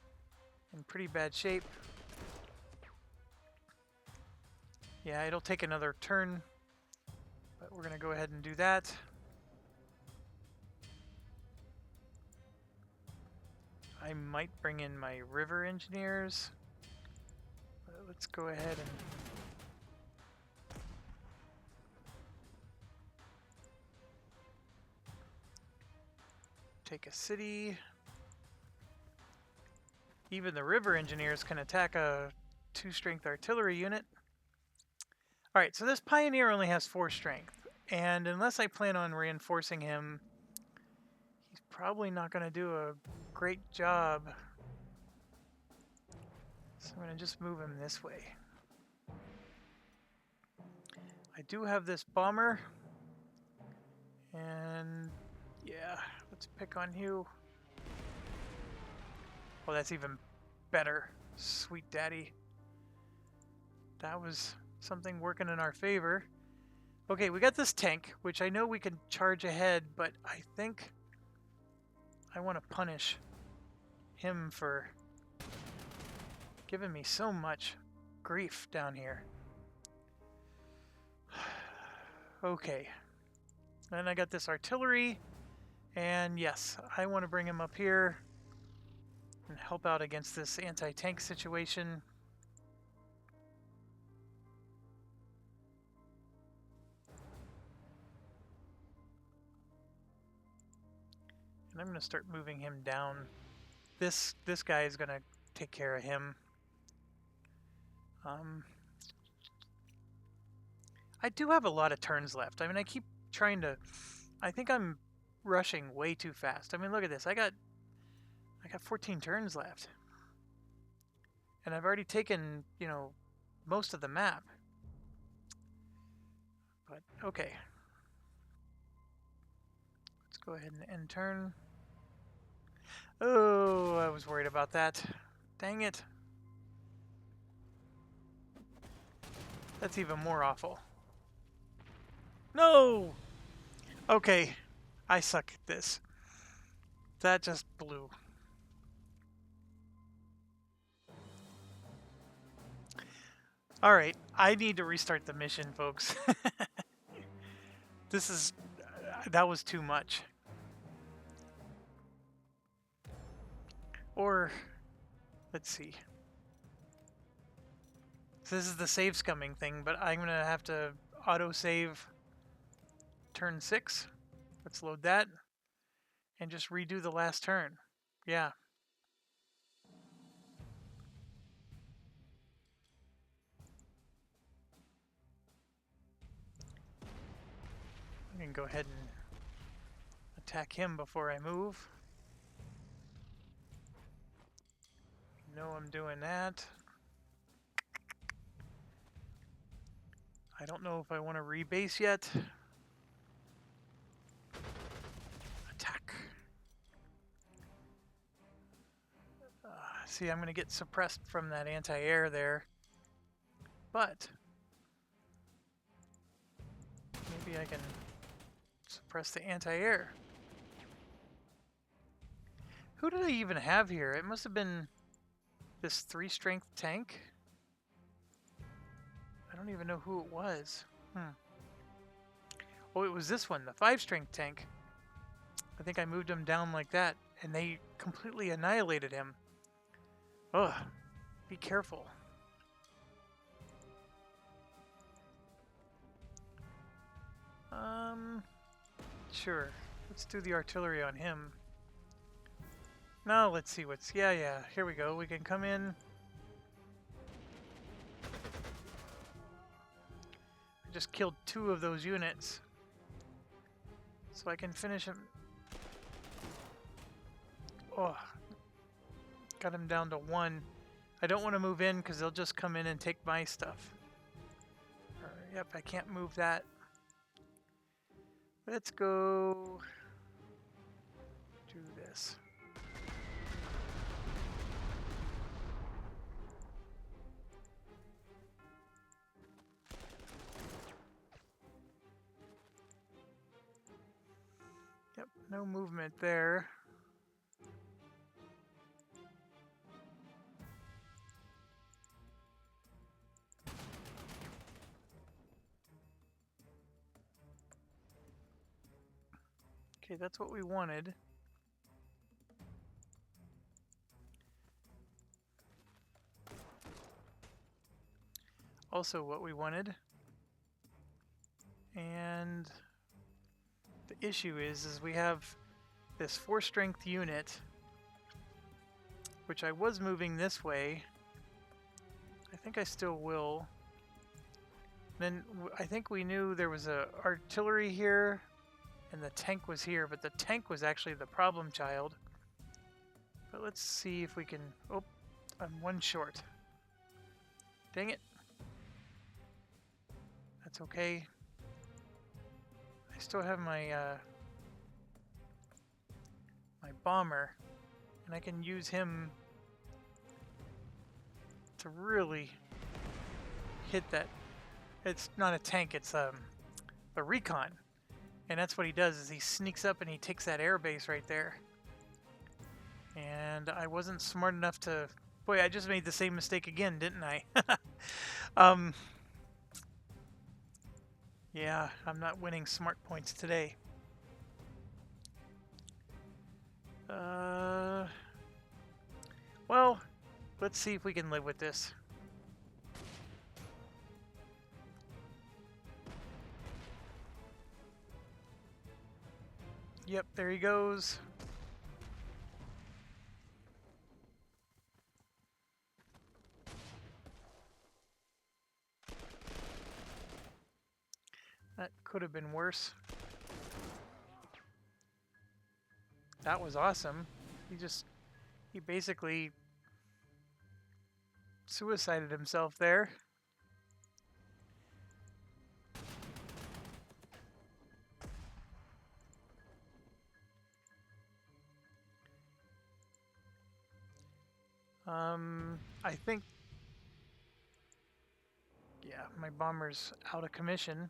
in pretty bad shape. Yeah, it'll take another turn, but we're going to go ahead and do that. I might bring in my river engineers. Let's go ahead and take a city. Even the river engineers can attack a 2-strength artillery unit. Alright, so this pioneer only has 4 strength, and unless I plan on reinforcing him, he's probably not going to do a great job. So I'm going to just move him this way. I do have this bomber, and yeah, let's pick on you. Oh, that's even better. Sweet daddy. That was something working in our favor. Okay, we got this tank, which I know we can charge ahead, but I think I want to punish him for giving me so much grief down here. Okay. Then I got this artillery, and yes, I want to bring him up here and help out against this anti-tank situation. And I'm going to start moving him down. This guy is going to take care of him. I do have a lot of turns left. I mean, I keep trying to... I think I'm rushing way too fast. I mean, look at this. I got 14 turns left. And I've already taken, you know, most of the map. But, okay. Let's go ahead and end turn. Oh, I was worried about that. Dang it. That's even more awful. No! Okay. I suck at this. That just blew. Alright, I need to restart the mission, folks. This is... that was too much. Or... let's see. So this is the save scumming thing, but I'm going to have to auto-save turn 6. Let's load that. And just redo the last turn. Yeah. I can go ahead and attack him before I move. You know I'm doing that. I don't know if I want to rebase yet. Attack. See, I'm going to get suppressed from that anti-air there. But maybe I can suppress the anti-air. Who did I even have here? It must have been this 3-strength tank. I don't even know who it was. Oh, it was this one, the 5-strength tank. I think I moved him down like that, and they completely annihilated him. Ugh, be careful. Sure. Let's do the artillery on him. Now let's see what's... Yeah, here we go. We can come in. I just killed 2 of those units. So I can finish him. Oh. Got him down to 1. I don't want to move in because they'll just come in and take my stuff. Yep, I can't move that. Let's go do this. Yep, no movement there. Okay, that's what we wanted. Also what we wanted. And the issue is we have this 4-strength unit, which I was moving this way. I think I still will. Then I think we knew there was a artillery here. And the tank was here, but the tank was actually the problem child. But let's see if we can... Oh, I'm 1 short. Dang it. That's okay. I still have my my bomber, and I can use him to really hit that. It's not a tank, it's a recon. And that's what he does, is he sneaks up and he takes that air base right there. And I wasn't smart enough to... Boy, I just made the same mistake again, didn't I? Yeah, I'm not winning smart points today. Well, let's see if we can live with this. Yep, there he goes. That could have been worse. That was awesome. He basically suicided himself there. I think, yeah, my bomber's out of commission.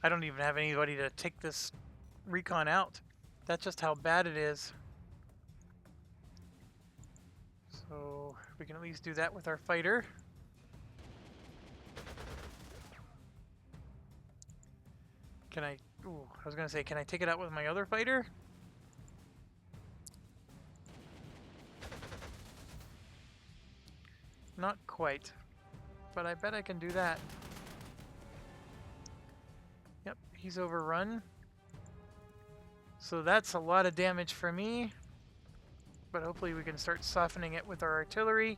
I don't even have anybody to take this recon out. That's just how bad it is. So we can at least do that with our fighter. Can I... Ooh, I was gonna say, can I take it out with my other fighter? Not quite. But I bet I can do that. Yep, he's overrun. So that's a lot of damage for me. But hopefully we can start softening it with our artillery.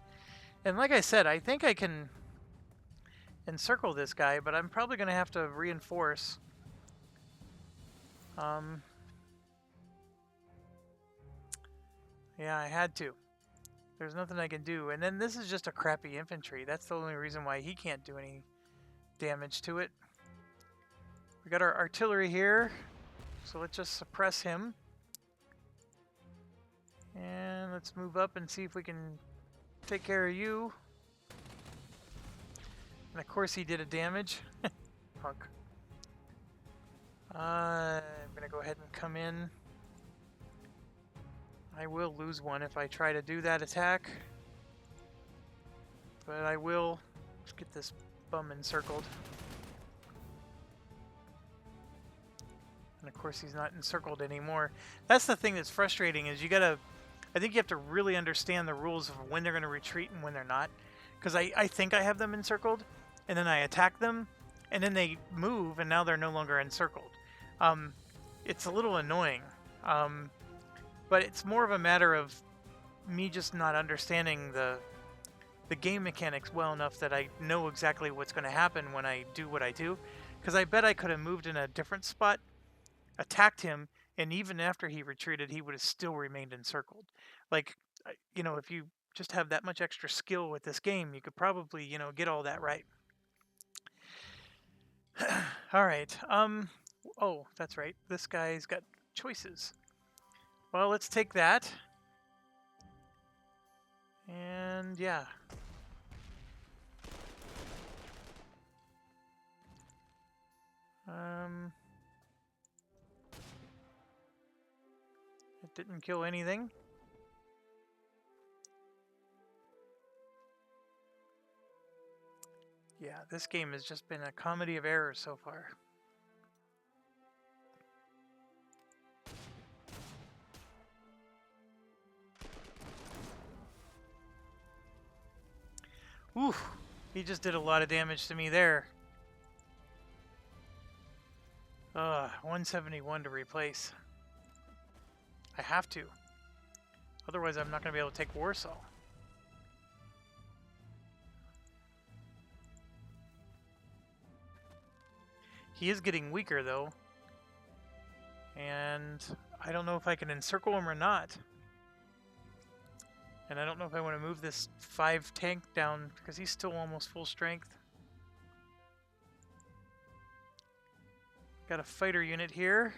And like I said, I think I can encircle this guy, but I'm probably going to have to reinforce. Yeah, I had to. There's nothing I can do. And then this is just a crappy infantry. That's the only reason why he can't do any damage to it. We got our artillery here, so let's just suppress him. And let's move up and see if we can take care of you. And of course he did a damage. Punk. I'm gonna go ahead and come in. I will lose one if I try to do that attack. But I will. Let's get this bum encircled. And of course he's not encircled anymore. That's the thing that's frustrating is I think you have to really understand the rules of when they're going to retreat and when they're not. Because I think I have them encircled, and then I attack them, and then they move, and now they're no longer encircled. It's a little annoying. But it's more of a matter of me just not understanding the game mechanics well enough that I know exactly what's going to happen when I do what I do. Because I bet I could have moved in a different spot, attacked him, and even after he retreated, he would have still remained encircled. Like, you know, if you just have that much extra skill with this game, you could probably, you know, get all that right. All right. Oh, that's right. This guy's got choices. Well, let's take that. And yeah. It didn't kill anything. Yeah, this game has just been a comedy of errors so far. Oof, he just did a lot of damage to me there. 171 to replace. I have to. Otherwise, I'm not going to be able to take Warsaw. He is getting weaker, though. And I don't know if I can encircle him or not. And I don't know if I want to move this 5 tank down because he's still almost full strength. Got a fighter unit here.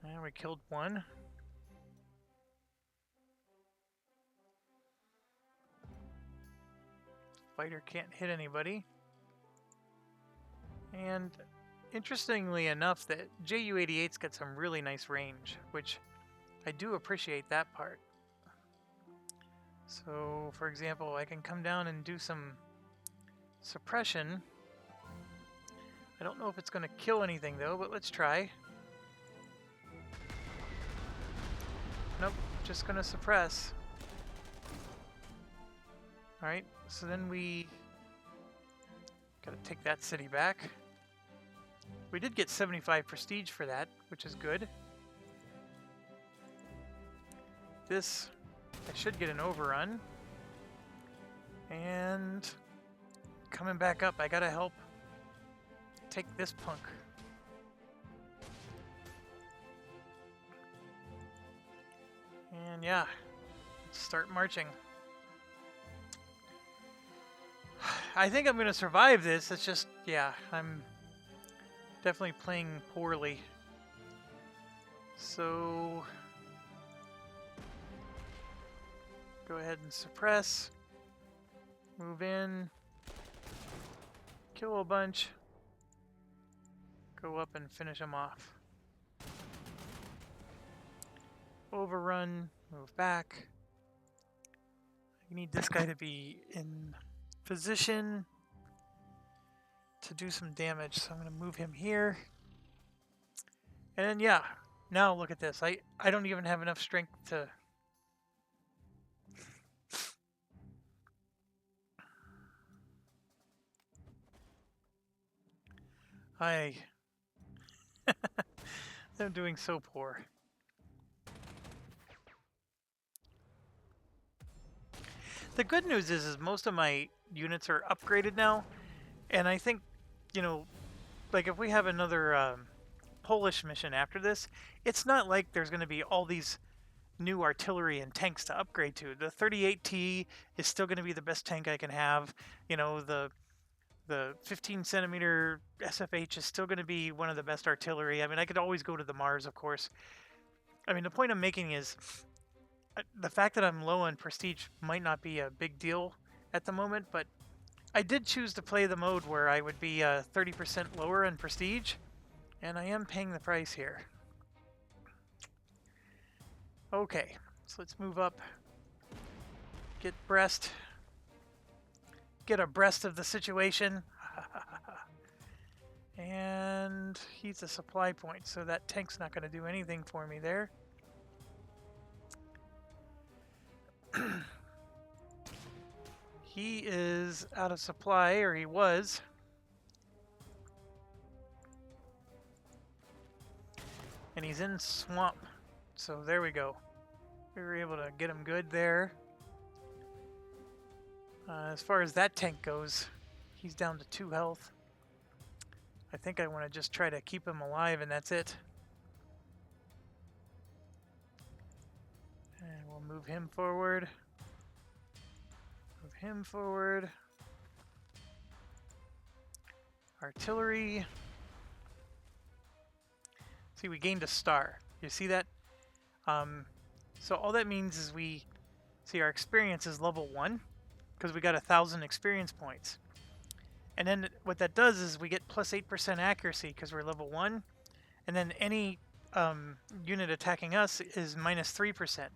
And we killed one. Fighter can't hit anybody. And interestingly enough, that Ju-88's got some really nice range, which I do appreciate that part. So, for example, I can come down and do some suppression. I don't know if it's going to kill anything though, but let's try. Nope, just going to suppress. Alright, so then we gotta take that city back. We did get 75 prestige for that, which is good. This, I should get an overrun. And coming back up, I gotta help take this punk. And yeah, let's start marching. I think I'm gonna survive this. It's just, yeah, I'm definitely playing poorly. So go ahead and suppress. Move in. Kill a bunch. Go up and finish them off. Overrun. Move back. I need this guy to be in position to do some damage, so I'm going to move him here. And then, yeah, now look at this. I don't even have enough strength to... I'm doing so poor. The good news is most of my units are upgraded now, and I think, you know, like if we have another Polish mission after this, it's not like there's going to be all these new artillery and tanks to upgrade to. The 38T is still going to be the best tank I can have. You know, the 15 centimeter SFH is still going to be one of the best artillery. I mean, I could always go to the Mars, of course. I mean, the point I'm making is the fact that I'm low on prestige might not be a big deal at the moment, but I did choose to play the mode where I would be 30% lower in prestige, and I am paying the price here. Okay, so let's move up. Get breast. Get abreast of the situation. And he's a supply point, so that tank's not going to do anything for me there. He is out of supply, or he was. And he's in swamp. So there we go. We were able to get him good there. As far as that tank goes, he's down to 2 health. I think I want to just try to keep him alive, and that's it. And we'll move him forward. Move him forward. Artillery. See, we gained a star. You see that? So all that means is we see our experience is level 1 because we got 1,000 experience points. And then what that does is we get plus 8% accuracy because we're level 1. And then any unit attacking us is minus 3%.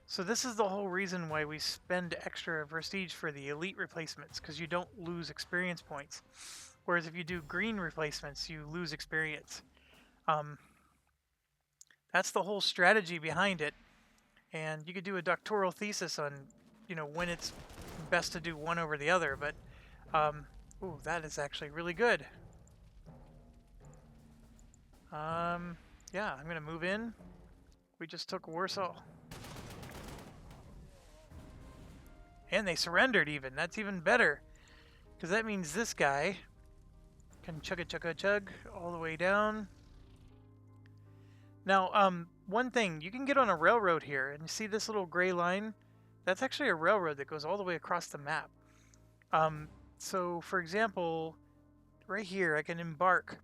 So this is the whole reason why we spend extra prestige for the elite replacements, because you don't lose experience points. Whereas if you do green replacements, you lose experience. That's the whole strategy behind it. And you could do a doctoral thesis on, you know, when it's best to do one over the other. But, ooh, that is actually really good. Yeah, I'm going to move in. We just took Warsaw. And they surrendered even. That's even better. Because that means this guy can chug all the way down. Now, one thing, you can get on a railroad here, and you see this little gray line? That's actually a railroad that goes all the way across the map. So, for example, right here, I can embark,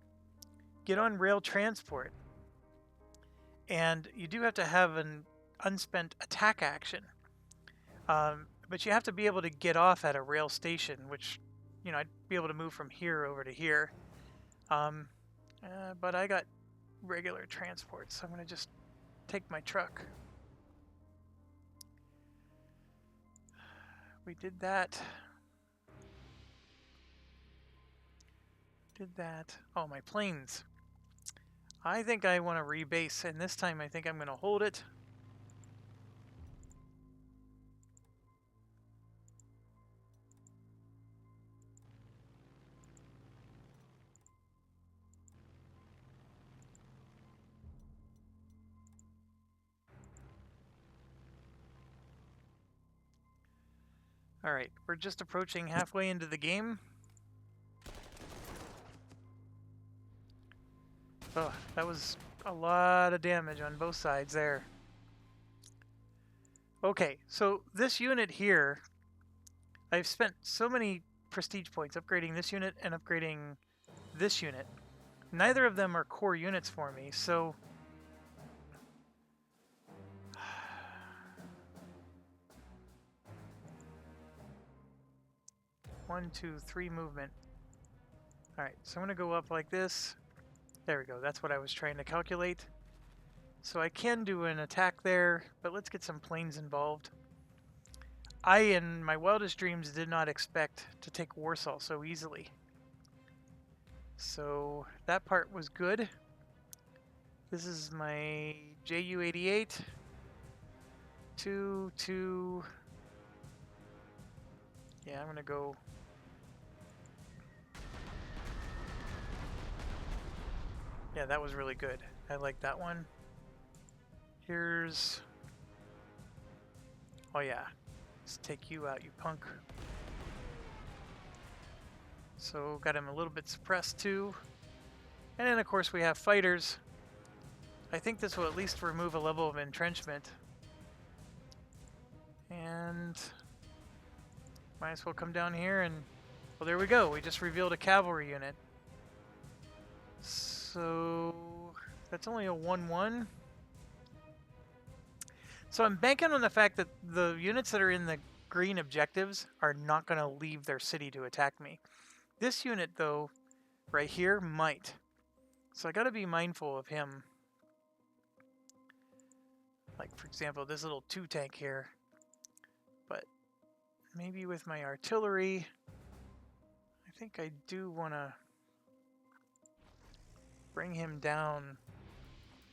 get on rail transport, and you do have to have an unspent attack action. But you have to be able to get off at a rail station, which, you know, I'd be able to move from here over to here. But I got regular transport, so I'm going to just take my truck. We did that. Did that. Oh, my planes. I think I want to rebase, and this time I think I'm going to hold it. Alright, we're just approaching halfway into the game. Oh, that was a lot of damage on both sides there. Okay, so this unit here, I've spent so many prestige points upgrading this unit and upgrading this unit. Neither of them are core units for me, so... 1, 2, 3 movement. Alright, so I'm going to go up like this. There we go, that's what I was trying to calculate. So I can do an attack there, but let's get some planes involved. I, in my wildest dreams, did not expect to take Warsaw so easily. So that part was good. This is my Ju-88. 2, 2... Yeah, I'm going to go... Yeah, that was really good. I like that one. Here's... Oh yeah. Let's take you out, you punk. So got him a little bit suppressed too. And then of course we have fighters. I think this will at least remove a level of entrenchment. And might as well come down here and... Well, there we go. We just revealed a cavalry unit. So that's only a 1-1. So I'm banking on the fact that the units that are in the green objectives are not going to leave their city to attack me. This unit, though, right here, might. So I got to be mindful of him. Like, for example, this little 2-tank here. But maybe with my artillery, I think I do want to bring him down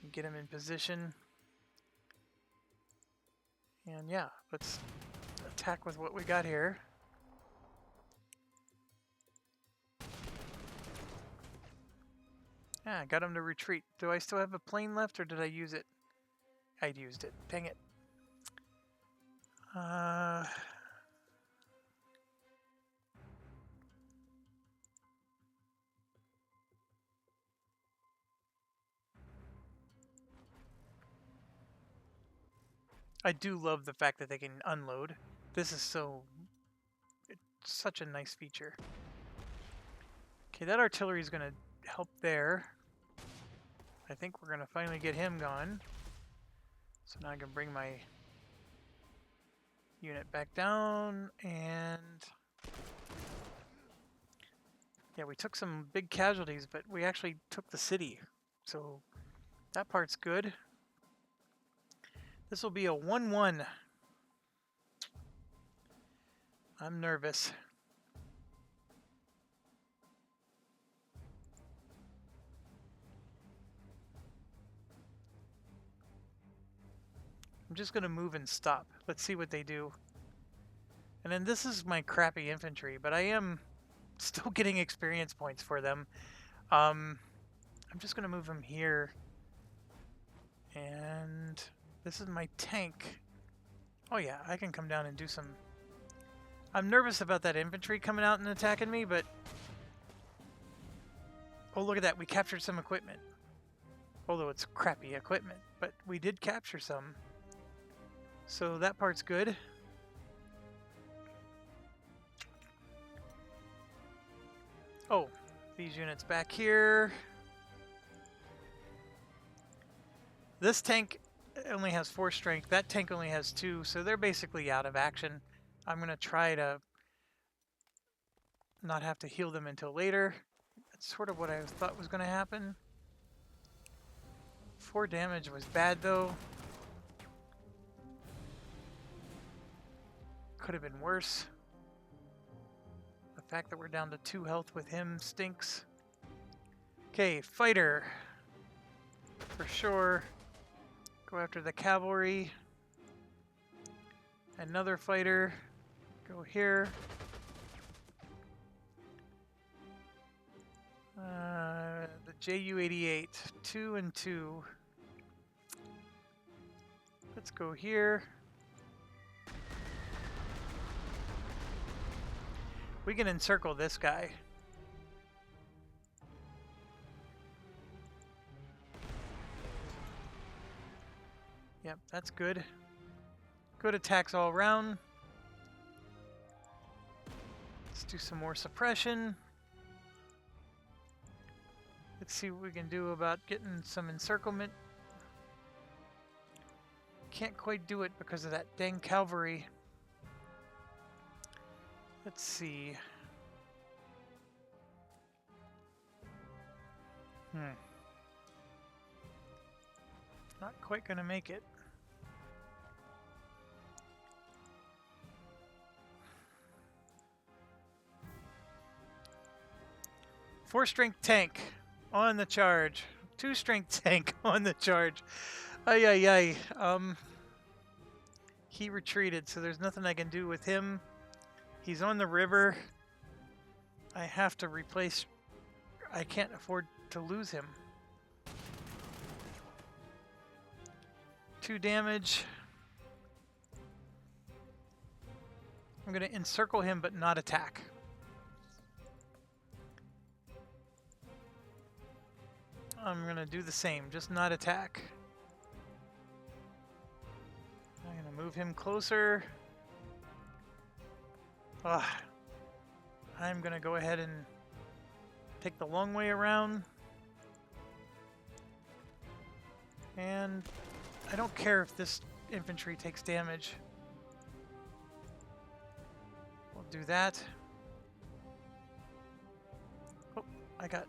and get him in position. And yeah, let's attack with what we got here. Yeah, I got him to retreat. Do I still have a plane left, or did I use it? I used it. Dang it. I do love the fact that they can unload. This is it's such a nice feature. Okay, that artillery is going to help there. I think we're going to finally get him gone. So now I can bring my unit back down, and... Yeah, we took some big casualties, but we actually took the city. So that part's good. This will be a 1-1. I'm nervous. I'm just going to move and stop. Let's see what they do. And then this is my crappy infantry, but I am still getting experience points for them. I'm just going to move them here. And this is my tank. Oh yeah, I can come down and do some... I'm nervous about that infantry coming out and attacking me, but... Oh, look at that. We captured some equipment. Although it's crappy equipment, but we did capture some. So that part's good. Oh, these units back here. This tank only has 4 strength. That tank only has 2, so they're basically out of action. I'm going to try to not have to heal them until later. That's sort of what I thought was going to happen. 4 damage was bad, though. could have been worse. The fact that we're down to 2 health with him stinks. Okay, fighter. For sure. Go after the cavalry. Another fighter. Go here. The Ju-88. 2 and 2. Let's go here. We can encircle this guy. Yep, that's good. Good attacks all around. Let's do some more suppression. Let's see what we can do about getting some encirclement. Can't quite do it because of that dang cavalry. Let's see. Not quite gonna make it. Four strength tank on the charge. 2 strength tank on the charge. Ay ay ay. He retreated, so there's nothing I can do with him. He's on the river. I have to replace. I can't afford to lose him. 2 damage. I'm going to encircle him but not attack. I'm going to do the same, just not attack. I'm going to move him closer. I'm going to go ahead and take the long way around. And I don't care if this infantry takes damage. We'll do that. Oh, I got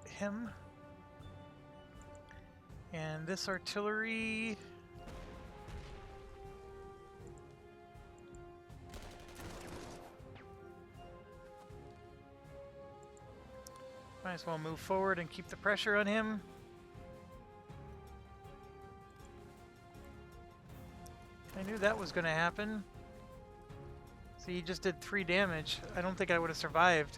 him. And this artillery... Might as well move forward and keep the pressure on him. I knew that was going to happen. See, he just did 3 damage. I don't think I would have survived.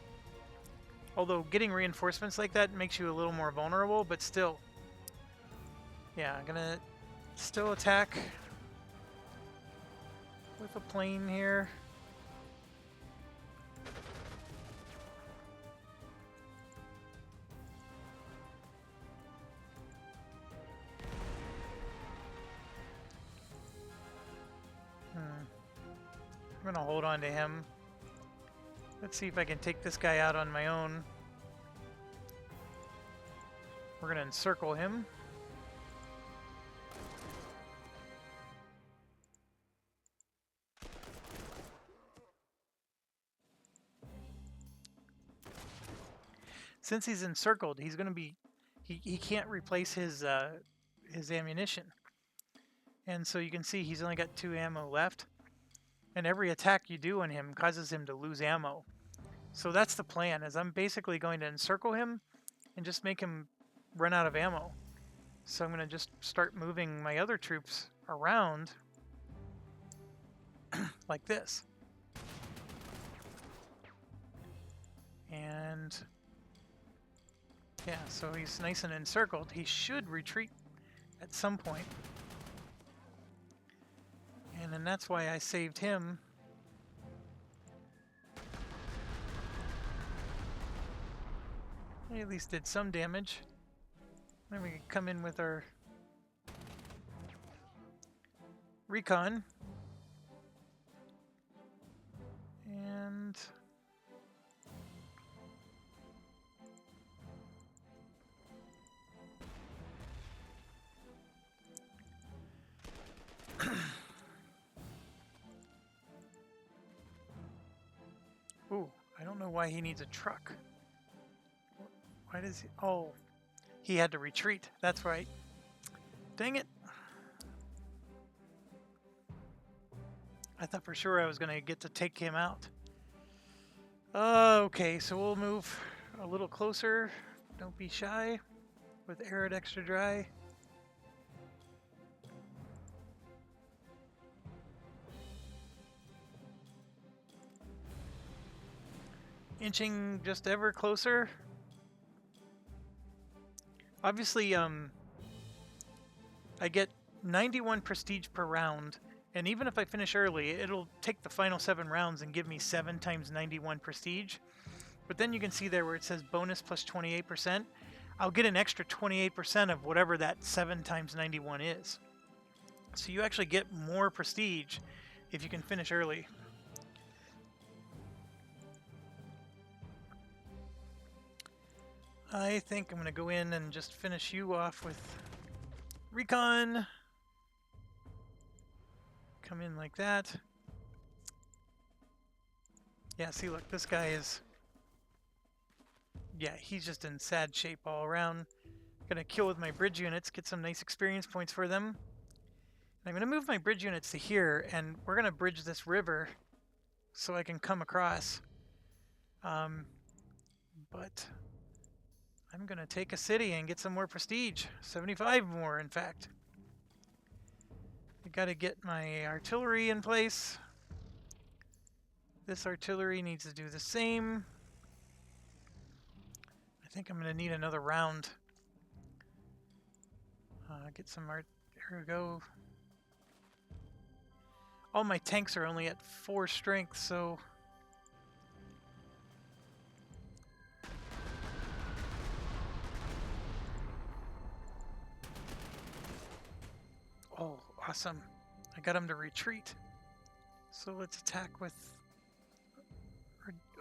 Although getting reinforcements like that makes you a little more vulnerable, but still. Yeah, I'm gonna still attack with a plane here. I'm gonna hold on to him. Let's see if I can take this guy out on my own. We're gonna encircle him. Since he's encircled, he's gonna be he can't replace his ammunition. And so you can see he's only got 2 ammo left. And every attack you do on him causes him to lose ammo. So that's the plan, is I'm basically going to encircle him and just make him run out of ammo. So I'm going to just start moving my other troops around like this. And yeah, so he's nice and encircled. He should retreat at some point. And then that's why I saved him. He at least did some damage. Then we can come in with our recon. And ooh, I don't know why he needs a truck. Why does he? Oh, he had to retreat. That's right. Dang it. I thought for sure I was going to get to take him out. Okay, so we'll move a little closer. Don't be shy with Arid Extra Dry. Inching just ever closer. Obviously, I get 91 prestige per round, and even if I finish early, it'll take the final 7 rounds and give me 7 times 91 prestige. But then you can see there where it says bonus plus 28%, I'll get an extra 28% of whatever that 7 times 91 is. So you actually get more prestige if you can finish early. I think I'm going to go in and just finish you off with Recon. Come in like that. Yeah, see, look, this guy is... Yeah, he's just in sad shape all around. Gonna kill with my bridge units, get some nice experience points for them. And I'm gonna move my bridge units to here, and we're gonna bridge this river so I can come across. But I'm gonna take a city and get some more prestige. 75 more, in fact. I gotta get my artillery in place. This artillery needs to do the same. I think I'm gonna need another round. Get some art. Here we go. All my tanks are only at 4 strength, so... Oh, awesome. I got him to retreat. So let's attack with...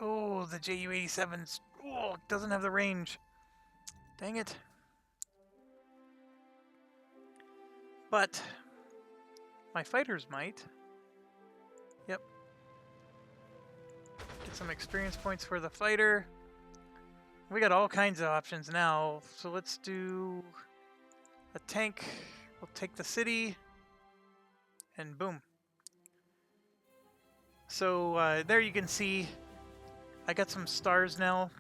Oh, the Ju-87's... Oh, it doesn't have the range. Dang it. But my fighters might. Yep. Get some experience points for the fighter. We got all kinds of options now. So let's do a tank. We'll take the city. And boom. So there you can see I got some stars now.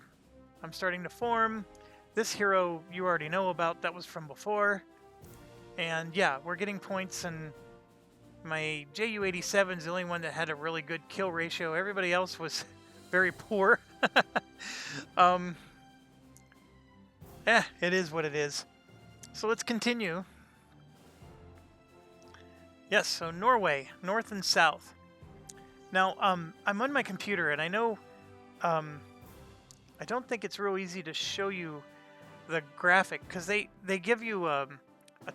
I'm starting to form. This hero you already know about. That was from before. And yeah, we're getting points, and my Ju-87 is the only one that had a really good kill ratio. Everybody else was very poor. It is what it is. So let's continue. Yes, so Norway, north and south. Now, I'm on my computer, and I know I don't think it's real easy to show you the graphic, because they give you a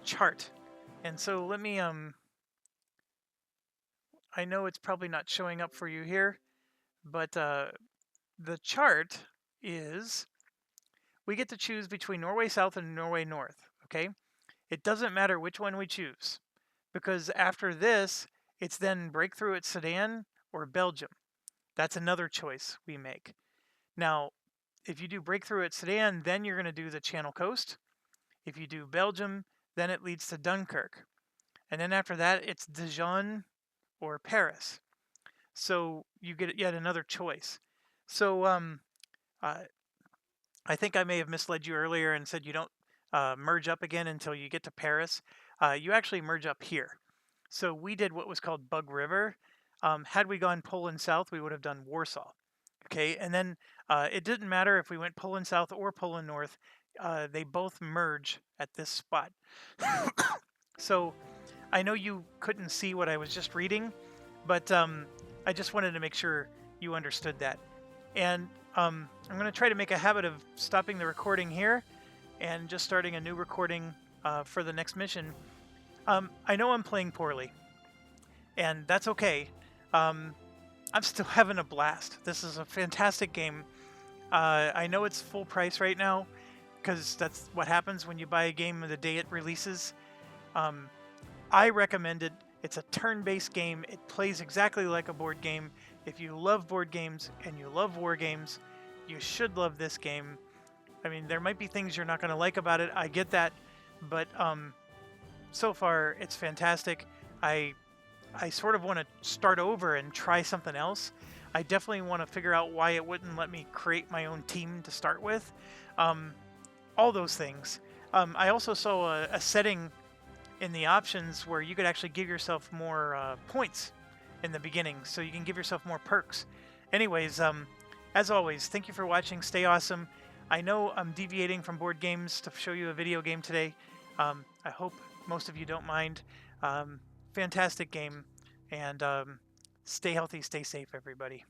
chart. And so let me, I know it's probably not showing up for you here, but the chart is, we get to choose between Norway South and Norway North, okay? It doesn't matter which one we choose, because after this, it's then breakthrough at Sudan or Belgium. That's another choice we make. Now, if you do breakthrough at Sudan, then you're going to do the Channel Coast. If you do Belgium, then it leads to Dunkirk. And then after that, it's Dijon or Paris. So you get yet another choice. So I think I may have misled you earlier and said you don't merge up again until you get to Paris. You actually merge up here. So we did what was called Bug River. Had we gone Poland South, we would have done Warsaw. Okay, and then it didn't matter if we went Poland South or Poland North. They both merge at this spot. So I know you couldn't see what I was just reading, but I just wanted to make sure you understood that. And I'm going to try to make a habit of stopping the recording here and just starting a new recording for the next mission. I know I'm playing poorly, and that's okay. I'm still having a blast. This is a fantastic game. I know it's full price right now, because that's what happens when you buy a game the day it releases. I recommend it. It's a turn-based game. It plays exactly like a board game. If you love board games and you love war games, you should love this game. I mean, there might be things you're not going to like about it. I get that. But so far, it's fantastic. I I sort of want to start over and try something else. I definitely want to figure out why it wouldn't let me create my own team to start with. All those things. I also saw a setting in the options where you could actually give yourself more points in the beginning, so you can give yourself more perks. Anyways, as always, thank you for watching. Stay awesome. I know I'm deviating from board games to show you a video game today. I hope most of you don't mind. Fantastic game, and stay healthy, stay safe, everybody.